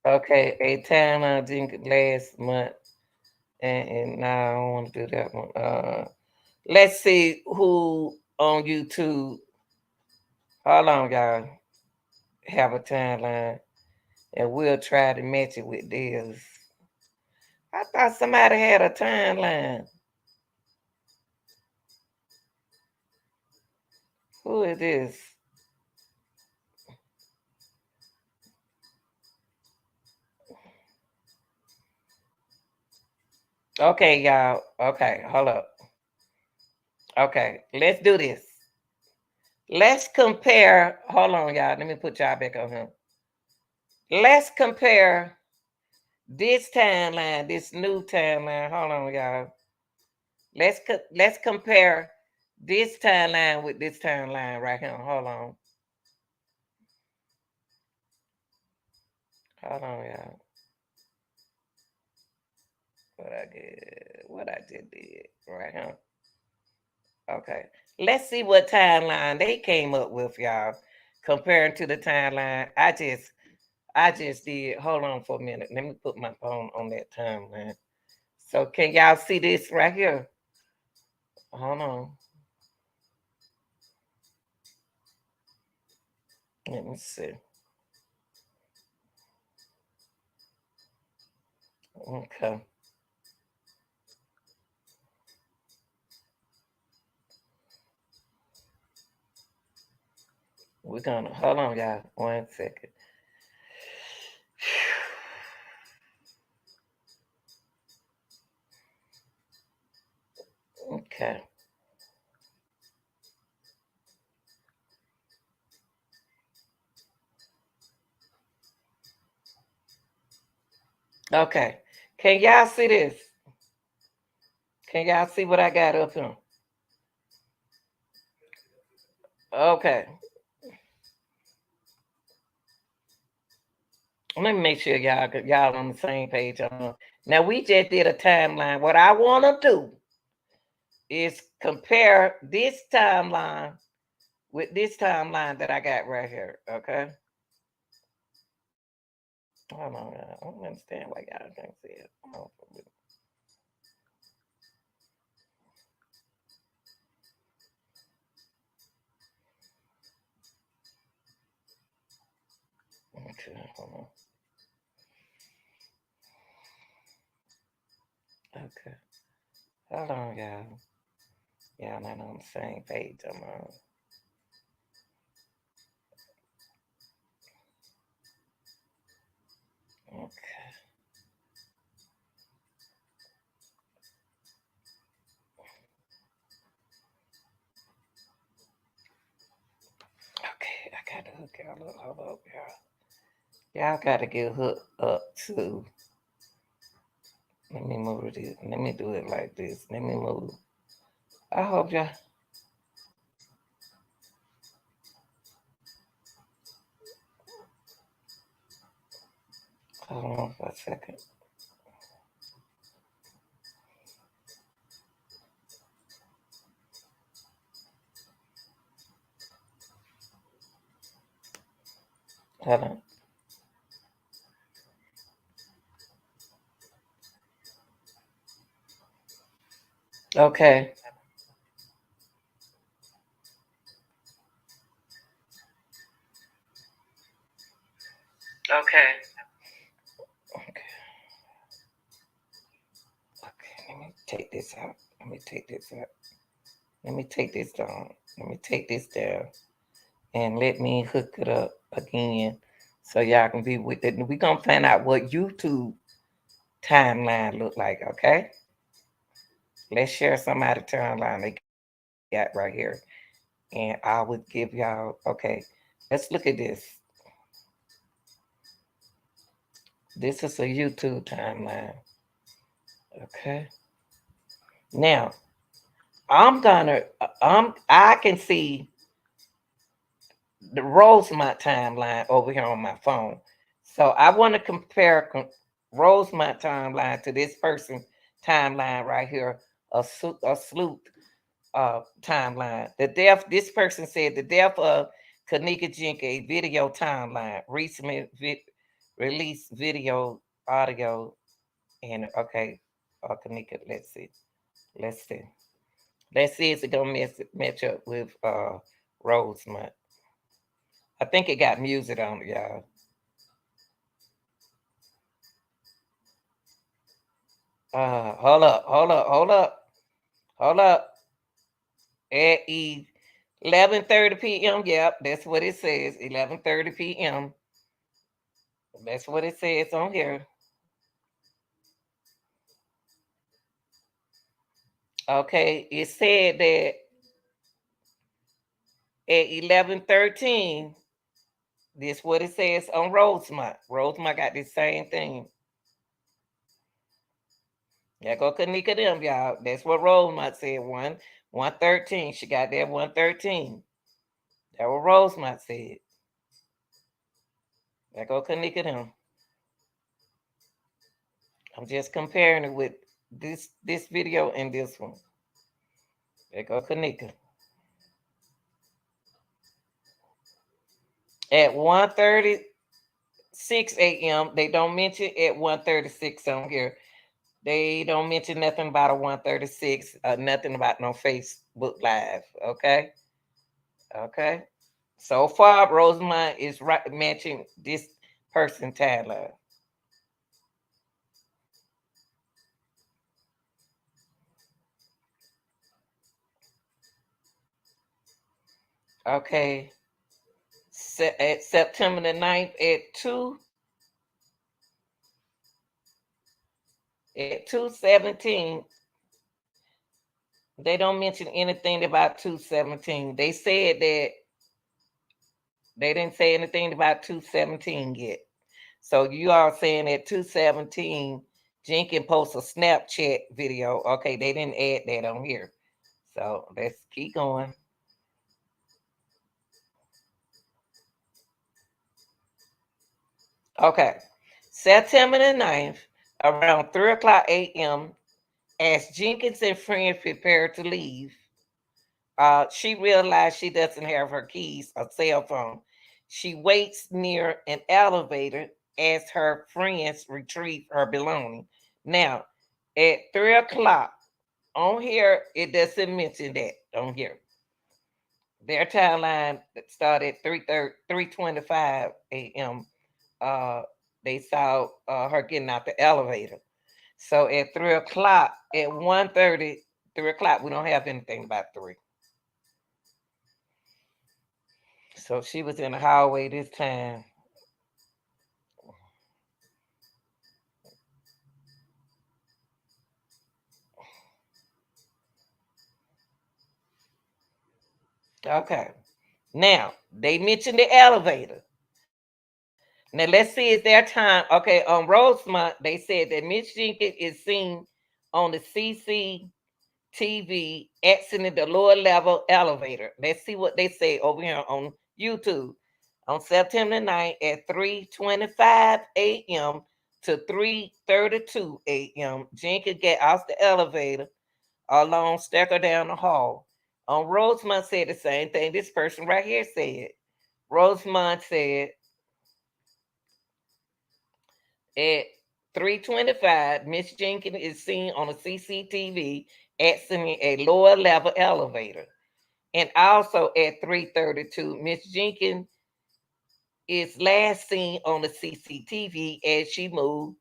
Okay, a timeline Jenkins last month, and now I don't want to do that one. Let's see who on YouTube. Hold on, y'all. Have a timeline, and we'll try to match it with theirs. I thought somebody had a timeline. Who is this? Okay, y'all. Okay, hold up. Okay, let's do this. Let's compare. Hold on, y'all. Let me put y'all back on here. Let's compare this timeline, this new timeline. Hold on, y'all. Let's compare this timeline with this timeline right here. Hold on. Hold on, y'all. What I just did right here. Okay. Let's see what timeline they came up with, y'all. Comparing to the timeline. I just did. Hold on for a minute. Let me put my phone on that timeline. So can y'all see this right here? Hold on. Let me see. Okay. We're gonna hold on, y'all. 1 second. Okay. Okay. Can y'all see this? Can y'all see what I got up here? Okay. Let me make sure y'all on the same page. Now we just did a timeline. What I want to do is compare this timeline with this timeline that I got right here. Okay. Hold on. I don't understand why y'all can't see it. Okay. Hold on. Okay. Hold on, y'all. Y'all not on the same page. I'm on. Okay. Okay. I gotta hook y'all up. Hold up, y'all. Y'all gotta get hooked up too. Let me move it. Let me do it like this. Let me move. I hope y'all. Hold on for a second. Hold on. Okay. Okay. Okay. Okay. Let me take this out. Let me take this out. Let me take this down. Let me take this down. And let me hook it up again so y'all can be with it. We're gonna find out what YouTube timeline look like, okay? Let's share some of the timeline they got right here. And I would give y'all, okay, let's look at this. This is a YouTube timeline. Okay. Now I can see the Rosemont timeline over here on my phone. So I want to compare Rosemont timeline to this person timeline right here, a sleuth timeline. The death, this person said the death of Kenneka Jenkins, video timeline, recently released video, audio, and okay, Kenneka, let's see. Let's see. Let's see if it's gonna match up with Rosemont. I think it got music on it, y'all. Hold up, hold up, hold up, hold up. At 11:30 p.m. Yep, that's what it says. 11:30 p.m. That's what it says on here. Okay, it said that at 11:13. This what it says on Rosemont. Rosemont got the same thing. Yeah, go Kenneka them, y'all. That's what Rosemont said. 113. She got that 113. That what Rosemont said. There go Kenneka them. I'm just comparing it with this video and this one. There go Kenneka. At 1:36 a.m. They don't mention at 1:36 on here. They don't mention nothing about a 136, nothing about no Facebook Live. Okay. Okay. So far, Rosamund is right matching this person timeline. Okay. At September the 9th at 2:17, they don't mention anything about 2:17. They said that they didn't say anything about 2:17 yet. So you are saying at 2:17, Jenkins posts a Snapchat video. Okay, they didn't add that on here. So let's keep going. Okay. September the 9th, around 3 o'clock a.m., as Jenkins and friends prepare to leave, she realized she doesn't have her keys or cell phone. She waits near an elevator as her friends retrieve her belongings. Now, at 3 o'clock on here, it doesn't mention that on here. Their timeline started at 3:25 a.m. Uh, they saw her getting out the elevator. So at 3 o'clock, at 1:30, 3 o'clock, we don't have anything about 3. So she was in the hallway this time. Okay. Now, they mentioned the elevator. Now, let's see if their time. Okay, on Rosemont, they said that Miss Jenkins is seen on the CCTV exiting the lower level elevator. Let's see what they say over here on YouTube. On September 9th at 3:25 a.m., to 3:32 a.m., Jenkins get off the elevator alone, stuck her down the hall. Rosemont said the same thing this person right here said. Rosemont said at 3:25, Miss Jenkins is seen on a CCTV exiting a lower level elevator. And also at 3:32, Miss Jenkins is last seen on the CCTV as she moved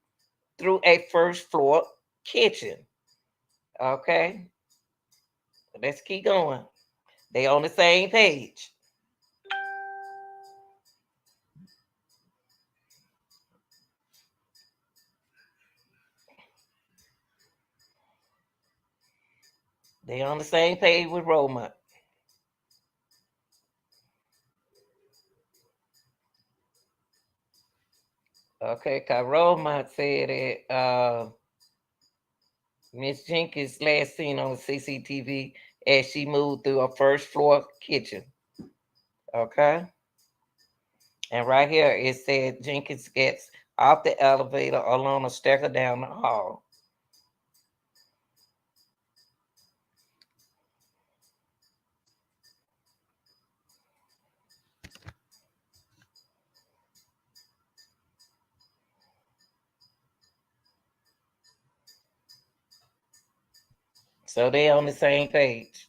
through a first floor kitchen. Okay, let's keep going. They on the same page. They on the same page with Roma. Okay, cause Roma said that Miss Jenkins last seen on the CCTV as she moved through a first floor kitchen. Okay. And right here it said Jenkins gets off the elevator along a staircase down the hall. So they on the same page.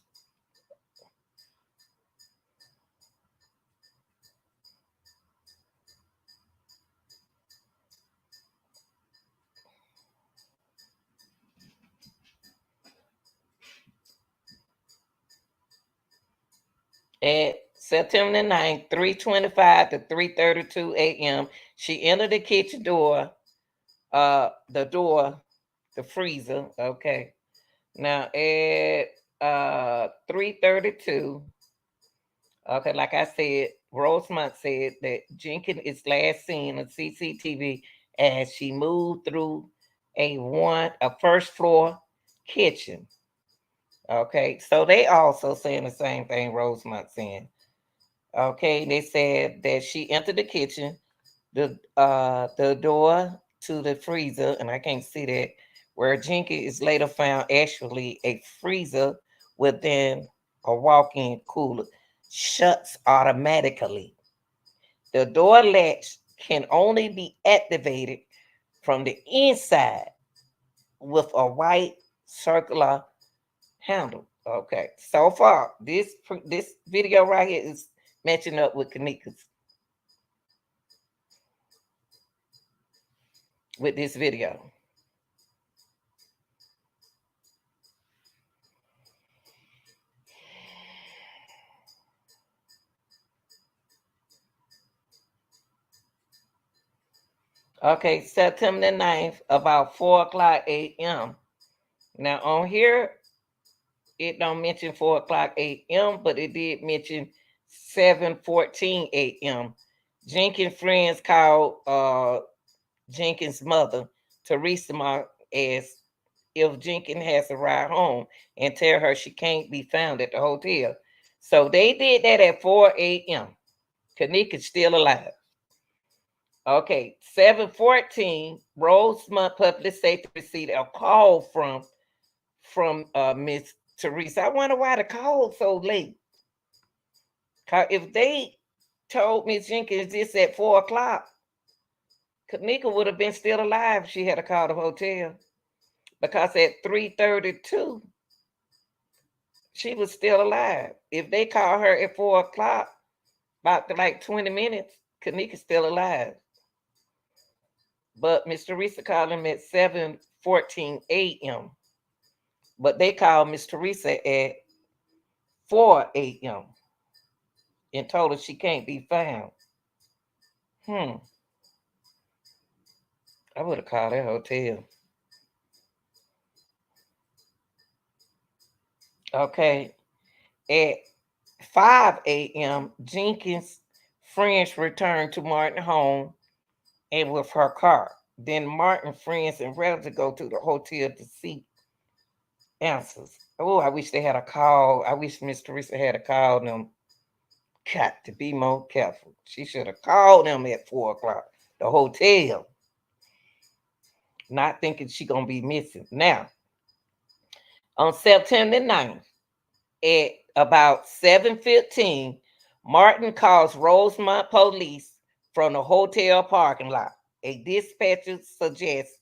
At September the 9th, 3:25 to 3:32 a.m., she entered the kitchen door, the freezer. Okay. Now at 3:32, okay, like I said, Rosemont said that Jenkins is last seen on CCTV as she moved through a first floor kitchen. Okay, so they also saying the same thing Rosemont saying. Okay, they said that she entered the kitchen, the door to the freezer, and I can't see that, where Jenkins is later found actually a freezer within a walk-in cooler, shuts automatically. The door latch can only be activated from the inside with a white circular handle. Okay, so far this video right here is matching up with Kenneka's with this video. Okay, September the 9th, about 4 o'clock a.m. Now on here, it don't mention 4 o'clock a.m., but it did mention 7:14 a.m. Jenkins' friends called Jenkins' mother, Teresa Mark, as if Jenkins has a ride home and tell her she can't be found at the hotel. So they did that at 4 a.m. Kenneka's still alive. Okay, 7:14, Rosemont Public Safety received a call from Miss Teresa. I wonder why the call so late. If they told Miss Jenkins this at 4 o'clock, Kenneka would have been still alive if she had to call the hotel. Because at 3:32, she was still alive. If they call her at 4 o'clock, about like 20 minutes, Kenneka's still alive. But Miss Teresa called him at 7:14 a.m. But they called Miss Teresa at 4 a.m. and told her she can't be found. I would have called that hotel. Okay. At 5 a.m., Jenkins' friends returned to Martin home and with her car. Then Martin friends and relatives go to the hotel to seek answers. Oh, I wish they had a call. I wish Miss Teresa had a call them. Got to be more careful. She should have called them at 4 o'clock. The hotel. not thinking she gonna be missing. Now, on September 9th at about 7:15, Martin calls Rosemont police from the hotel parking lot. A dispatcher suggests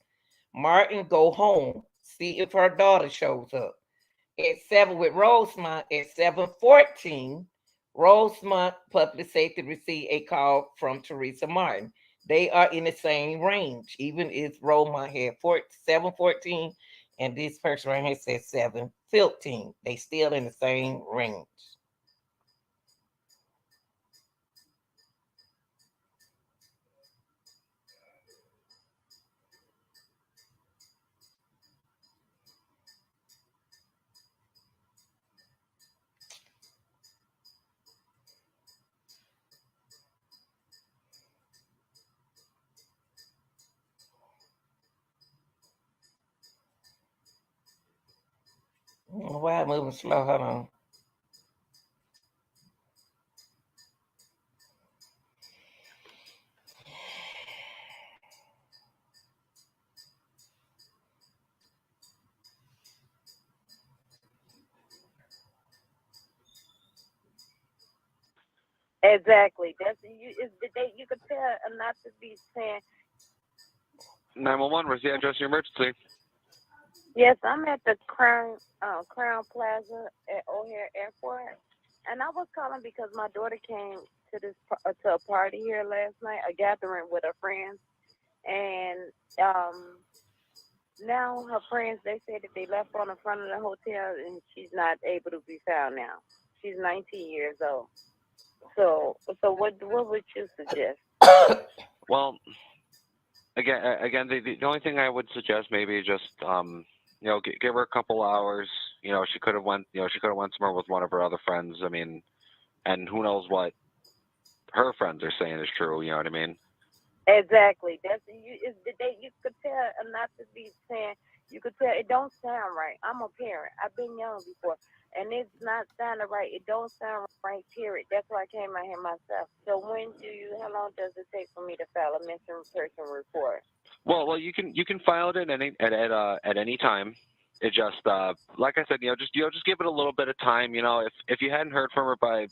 Martin go home, see if her daughter shows up. At 7 with Rosemont at 7:14, Rosemont Public Safety received a call from Teresa Martin. They are in the same range, even if Rosemont had 7:14 and this person right here said 7:15. They still in the same range. Why moving slow? Hold on. Exactly. That's you. Is the date you could tell not to be saying. 911, where's the address of your emergency? Yes, I'm at the Crown Plaza at O'Hare Airport, and I was calling because my daughter came to to a party here last night, a gathering with her friends, and now her friends they said that they left on the front of the hotel, and she's not able to be found now. She's 19 years old. So what would you suggest? Well, again, the only thing I would suggest maybe just give her a couple hours. She could have went somewhere with one of her other friends. I mean, and who knows what her friends are saying is true. You know what I mean? Exactly. That's you. Is the day you could tell not to be saying. You could tell it don't sound right. I'm a parent. I've been young before, and it's not sounding right. It don't sound right. Period. That's why I came out here myself. So when do you? How long does it take for me to file a missing person report? Well, you can file it at any time. It just like I said, just give it a little bit of time. If you hadn't heard from her by,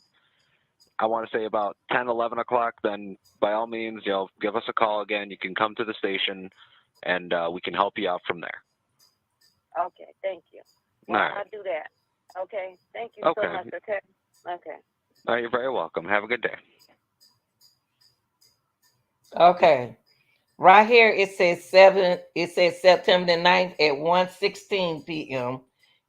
I want to say, about 10, 11 o'clock, then by all means, give us a call again. You can come to the station, and we can help you out from there. Okay, thank you. Well, All right. I'll do that. Okay, thank you Okay. so much. Okay. Okay. All right, you're very welcome. Have a good day. Okay. Right here it says September the 9th at 1:16 p.m.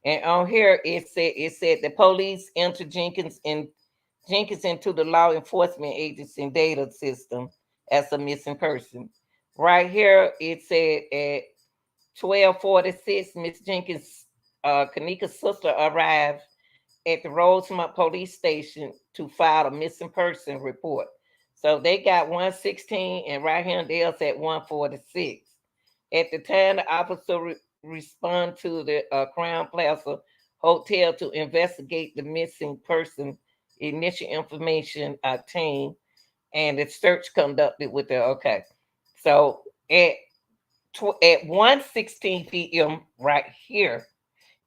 And on here it said the police entered Jenkins into the law enforcement agency data system as a missing person. Right here it said at 12:46, Miss Jenkins, Kenneka's sister arrived at the Rosemont police station to file a missing person report. So they got 116 and right here in Dale's at 146. At the time, the officer respond to the Crown Plaza Hotel to investigate the missing person. Initial information obtained and the search conducted with the okay. So at 1:16 p.m. right here,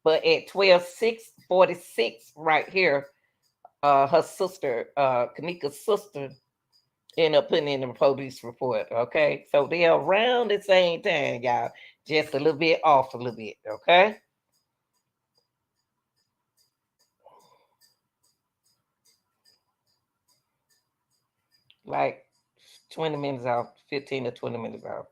but at 12:46 right here, her sister, Kenneka's sister, ended up putting in the police report. Okay, so they're around the same time, y'all, just a little bit off a little bit. Okay, like 20 minutes off, 15 to 20 minutes off.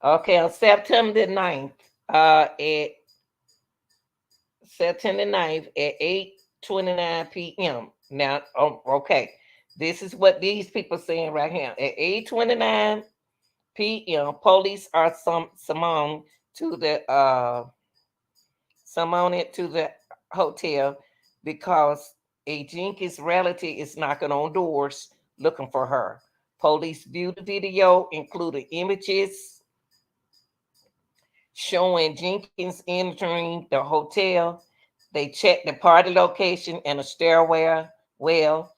Okay, on at September 9th at 8:29 p.m. Now, okay, this is what these people saying right here. At 8:29 p.m., police are to the summoned to the hotel because a Jenkins relative is knocking on doors looking for her. Police viewed the video, including images showing Jenkins entering the hotel. They checked the party location and a stairwell. Well,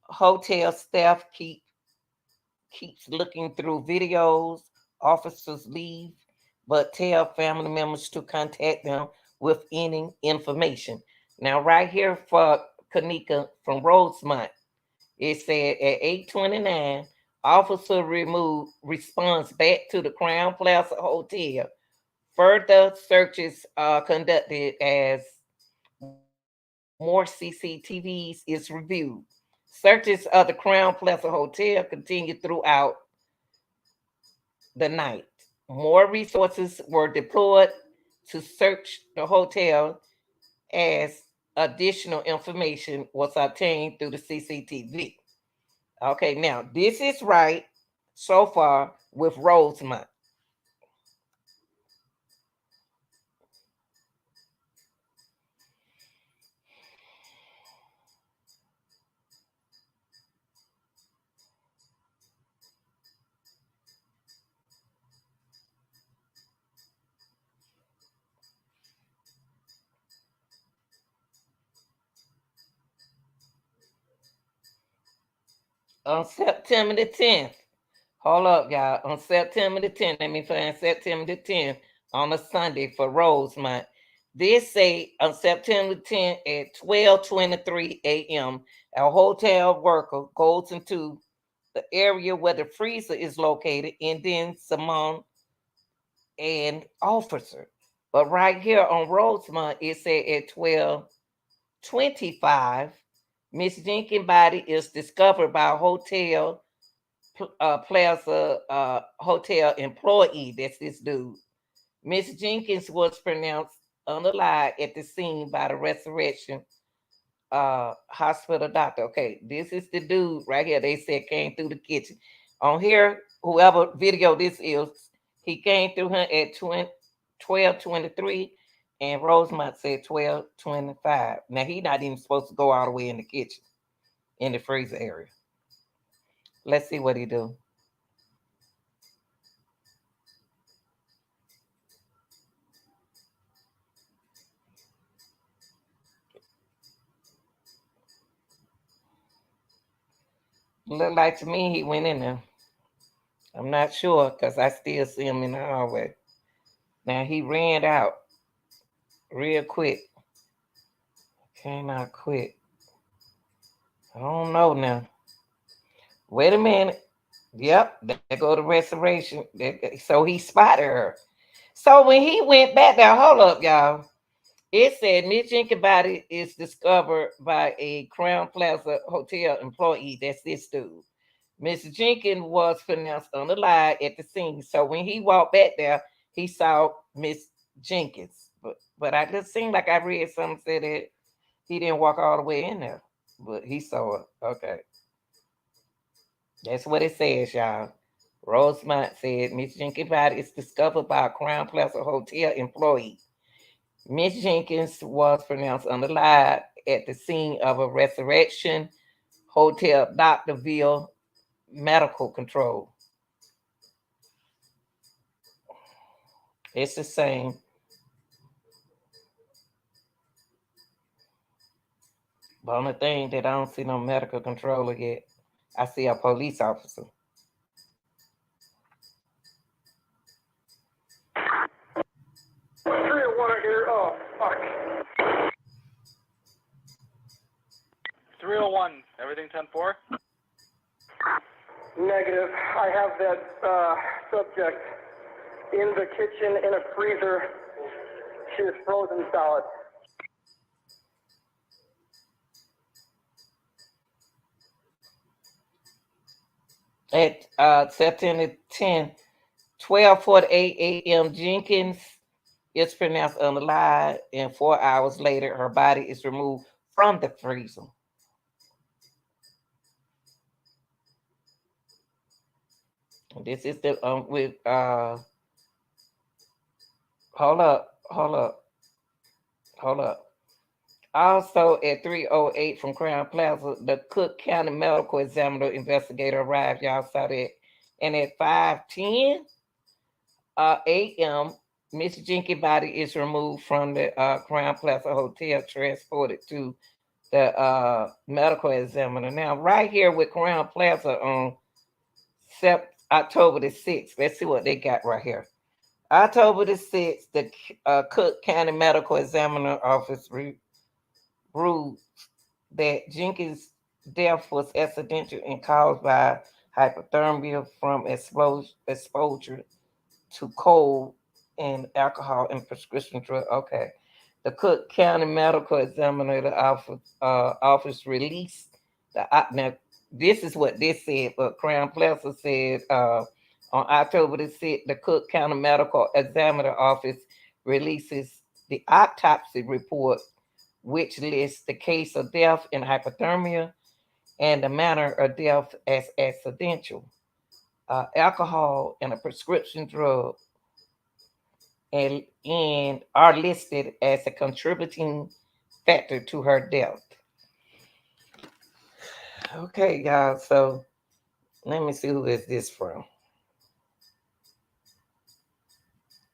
hotel staff keep keeps looking through videos. Officers leave, but tell family members to contact them with any information. Now, right here for Kenneka from Rosemont, it said at 8:29, officer removed response back to the Crown Plaza Hotel. Further searches are conducted as more CCTVs is reviewed. Searches of the Crown Plaza Hotel continue throughout the night. More resources were deployed to search the hotel as additional information was obtained through the CCTV. Okay, now this is right so far with Rosemont. On September the 10th, hold up, y'all. On September the 10th, let me find September the 10th on a Sunday for Rosemont. This say on September 10th at 12:23 a.m., a hotel worker goes into the area where the freezer is located and then summon an officer. But right here on Rosemont, it said at 12:25, Miss Jenkins' body is discovered by a Plaza hotel employee. That's this dude. Miss Jenkins was pronounced unalive at the scene by the Resurrection hospital doctor. Okay, this is the dude right here. They said came through the kitchen. On here, whoever video this is, he came through her at 12:23, and Rosemont said 12:25. Now he not even supposed to go all the way in the kitchen, in the freezer area. Let's see what he do. Look like to me he went in there. I'm not sure because I still see him in the hallway. Now he ran out real quick. Came out quick. I don't know now. Wait a minute. Yep, there go the restoration. So he spotted her. So when he went back there, hold up, y'all. It said Miss Jenkins' body is discovered by a Crown Plaza hotel employee. That's this dude. Miss Jenkins was pronounced unalive at the scene. So when he walked back there, he saw Miss Jenkins. But I just seemed like I read something said that he didn't walk all the way in there. But he saw it. Okay. That's what it says, y'all. Rosemont said Miss Jenkins' body is discovered by a Crown Plaza hotel employee. Miss Jenkins was pronounced unalive at the scene of a resurrection hotel Doctorville medical control. It's the same. But only thing that I don't see no medical controller yet. I see a police officer. 301 here. Oh, fuck. 301. Everything 10-4? Negative. I have that subject in the kitchen in a freezer. She is frozen solid. At September 10th, 12:48 a.m., Jenkins is pronounced unalive, and 4 hours later, her body is removed from the freezer. This is the with hold up, hold up. Also at 3:08 from Crown Plaza, the Cook County Medical Examiner investigator arrived. Y'all saw that. And at 5:10 a.m., Miss Jenkins' body is removed from the Crown Plaza Hotel, transported to the medical examiner. Now, right here with Crown Plaza on October the 6th. Let's see what they got right here. October the 6th, the Cook County Medical Examiner Office ruled that Jenkins' death was accidental and caused by hypothermia from exposure to cold and alcohol and prescription drug. Okay. The Cook County Medical Examiner office released now. This is what this said, but Crown Plaza said on October the 6th, the Cook County Medical Examiner office releases the autopsy report, which lists the case of death in hypothermia and the manner of death as accidental. Alcohol and a prescription drug and are listed as a contributing factor to her death. Okay, y'all. So let me see who is this from.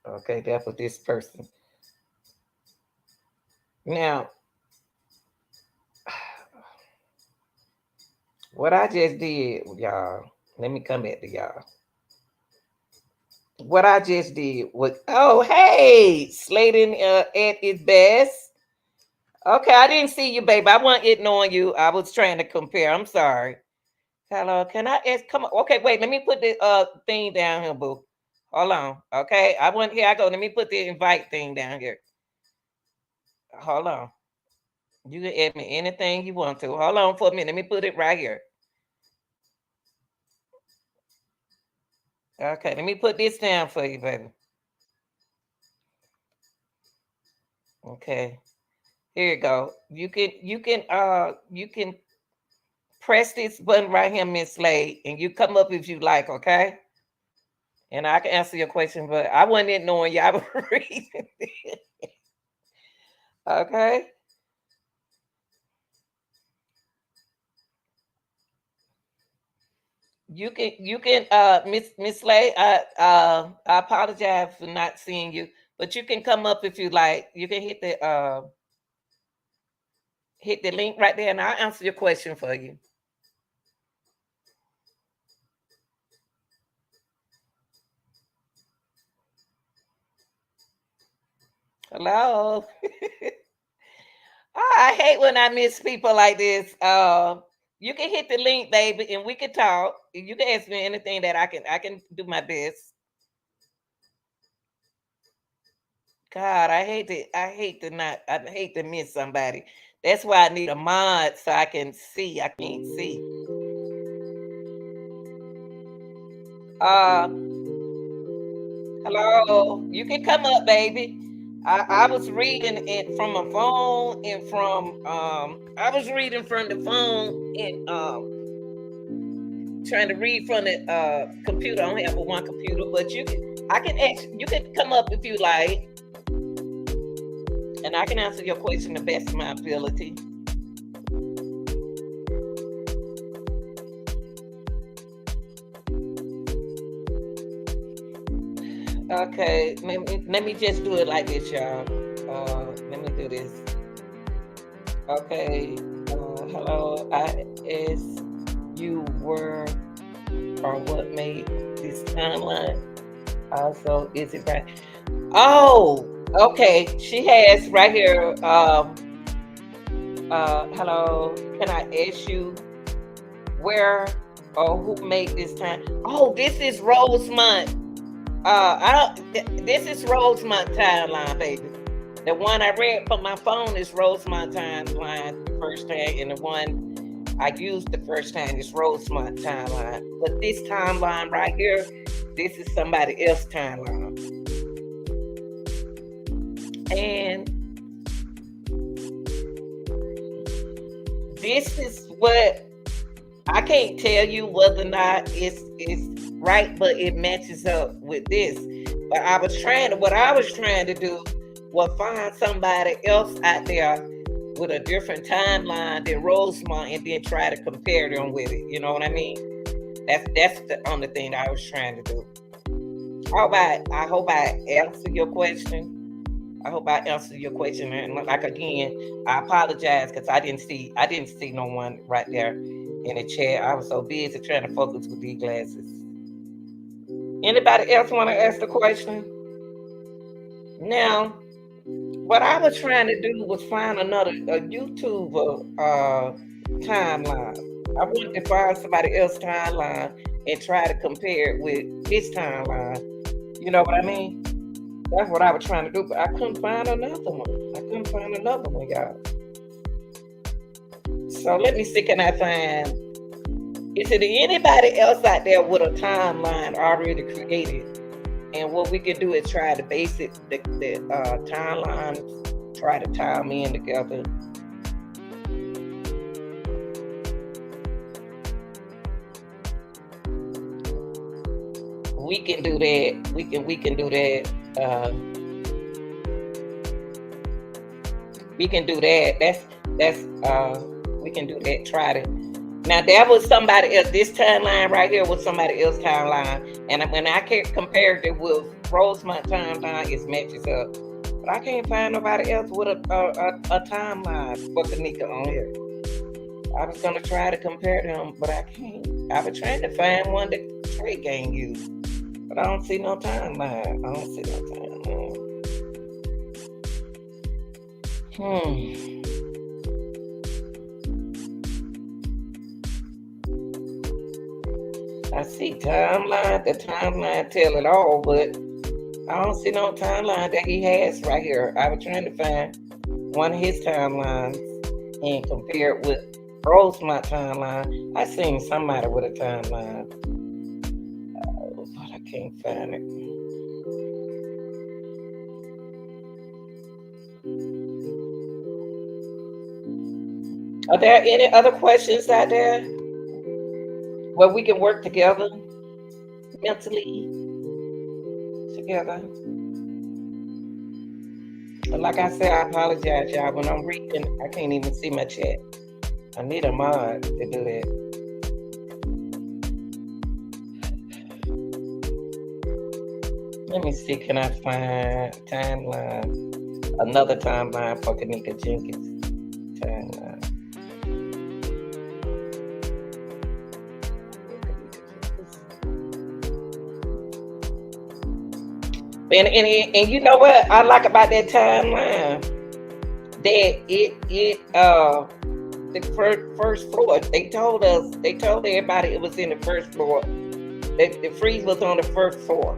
Okay, that was this person. Now, what I just did, y'all. Let me come back to y'all. What I just did was, oh, hey, Sladen at its best. Okay, I didn't see you, baby. I wasn't ignoring you. I was trying to compare. I'm sorry. Hello, can I ask? Come on. Okay, wait. Let me put the thing down here, boo. Hold on. Okay, I went here. I go. Let me put the invite thing down here. Hold on. You can add me anything you want to. Hold on for a minute. Let me put it right here. Okay, let me put this down for you, baby. Okay. Here you go. You can press this button right here, Miss Slade, and you come up if you like, okay? And I can answer your question, but I wasn't knowing you. I was reading it. Okay. You can Miss Slade, I apologize for not seeing you, but you can come up if you like. You can hit the link right there and I'll answer your question for you. Hello. I hate when I miss people like this. You can hit the link, baby, and we can talk. You can ask me anything that I can do my best. God, I hate to miss somebody. That's why I need a mod so I can see. I can't see. Uh Hello. You can come up, baby. I was reading it from a phone and from I was reading from the phone and trying to read from the computer. I don't have but one computer, but you can come up if you like, and I can answer your question the best of my ability. Okay, let me just do it like this, y'all. Let me do this. Okay. Hello. I asked you were or what made this timeline. Also, is it right? Oh, okay. She has right here. Hello. Can I ask you where or who made this time? Oh, this is Rosemont. This is Rosemont timeline, baby. The one I read from my phone is Rosemont timeline the first time, and the one I used the first time is Rosemont timeline. But this timeline right here, this is somebody else's timeline. And this is what I can't tell you whether or not it's right, but it matches up with this. But what I was trying to do was find somebody else out there with a different timeline than Rosemont and then try to compare them with it. You know what I mean? That's the only thing I was trying to do. I hope I answered your question. I hope I answered your question. And like again, I apologize because I didn't see no one right there in the chat. I was so busy trying to focus with these glasses. Anybody else want to ask the question? Now, what I was trying to do was find another YouTube timeline. I wanted to find somebody else's timeline and try to compare it with this timeline. You know what I mean? That's what I was trying to do, but I couldn't find another one. I couldn't find another one, y'all. So let me see, can I find, is there anybody else out there with a timeline already created? And what we can do is try to base it, the timeline, try to tie them in together. We can do that. We can do that. We can do that. That's we can do that. Try to. Now that was somebody else. This timeline right here was somebody else's timeline, and when I compared it with Rosemont timeline, it matches up. But I can't find nobody else with a timeline for Kenneka on here. I was gonna try to compare them, but I can't. I was trying to find one that Trey can use, but I don't see no timeline. I don't see no timeline. I see timeline. The timeline tell it all, but I don't see no timeline that he has right here. I was trying to find one of his timelines and compare it with Rosemont timeline. I seen somebody with a timeline, but I can't find it. Are there any other questions out there where we can work together, mentally together? But like I said, I apologize, y'all. When I'm reading, I can't even see my chat. I need a mod to do that. Let me see, can I find timeline? Another timeline for Kenneka Jenkins. Timeline. And you know what I like about that timeline? That it the first floor. They told everybody it was in the first floor. That the freeze was on the first floor.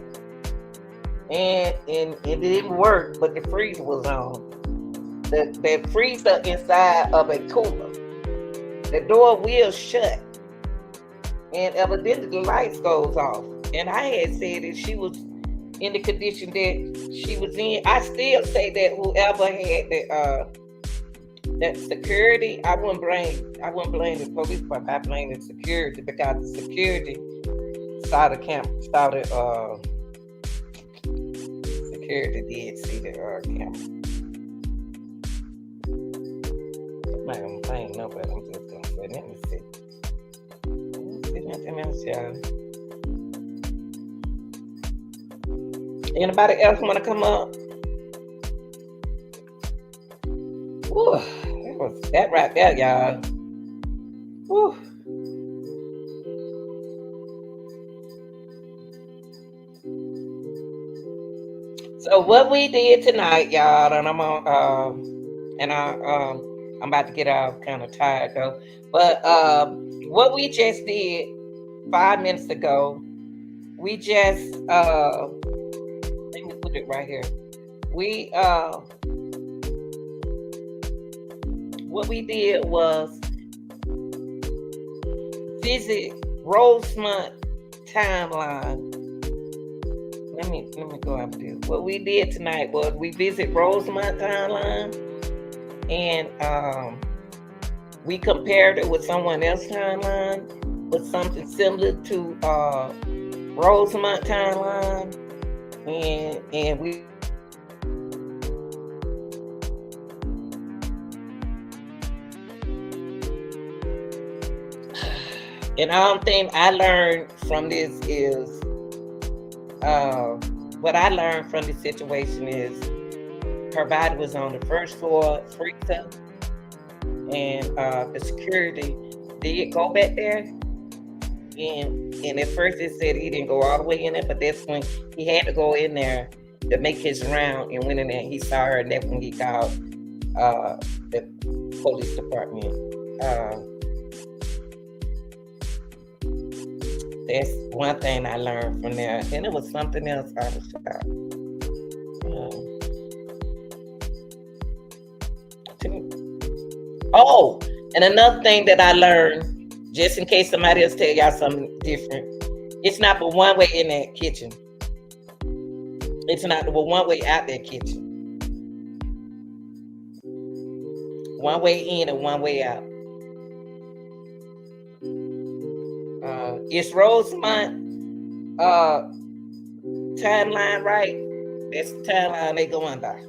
And it didn't work, but the freezer was on. The freezer inside of a cooler. The door will shut. And evidently the lights goes off. And I had said that she was in the condition that she was in. I still say that whoever had that security, I wouldn't blame the police, but I blame the security, because the security started security did see the camera. I'm not gonna blame nobody. I'm just gonna say, let me see. Nothing else, y'all. Anybody else want to come up? Whew, that was that right there, y'all. Whew. So what we did tonight, y'all, and I'm about to get out, kind of tired though. But what we just did 5 minutes ago, we just let me put it right here. What we did was visit Rosemont timeline. Let me go up there. What we did tonight was we visit Rosemont timeline, and we compared it with someone else's timeline, with something similar to Rosemont timeline, and we. And the only thing I learned from this is, what I learned from this situation is her body was on the first floor freezer, and the security did go back there, And at first it said he didn't go all the way in there, but that's when he had to go in there to make his round, and went in there. He saw her, and that's when he called the police department. That's one thing I learned from there. And it was something else I was shocked. Oh, and another thing that I learned, just in case somebody else tell y'all something different, it's not but one way in that kitchen. It's not but one way out that kitchen. One way in and one way out. Is Rosemont timeline right? That's the timeline they going by.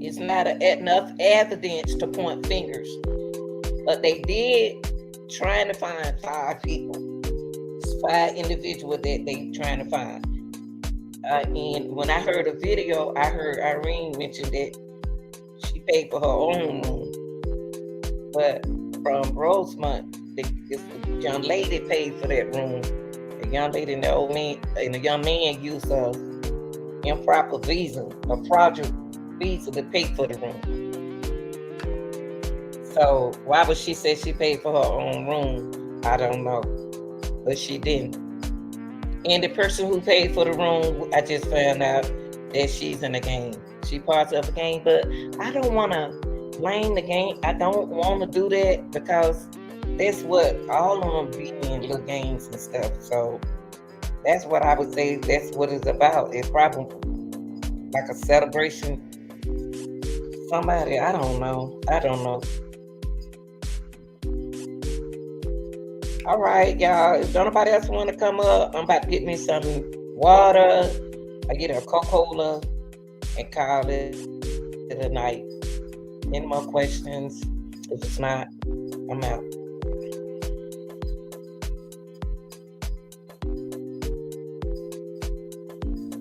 It's not enough evidence to point fingers, but they did trying to find 5 people. It's 5 individuals that they trying to find. And when I heard a video, I heard Irene mention that she paid for her own room, but from Rosemont, the young lady paid for that room. The young lady and the old man, and the young man used a improper visa, a fraudulent visa to pay for the room. So why would she say she paid for her own room? I don't know, but she didn't. And the person who paid for the room, I just found out that she's in the game. She part of the game, but I don't want to blame the game. I don't want to do that, because that's what all of them be in, little games and stuff. So that's what I would say. That's what it's about. It's probably like a celebration. Somebody, I don't know. All right, y'all. If nobody else want to come up, I'm about to get me some water. I get a Coca-Cola and call it a night. Any more questions? If it's not, I'm out.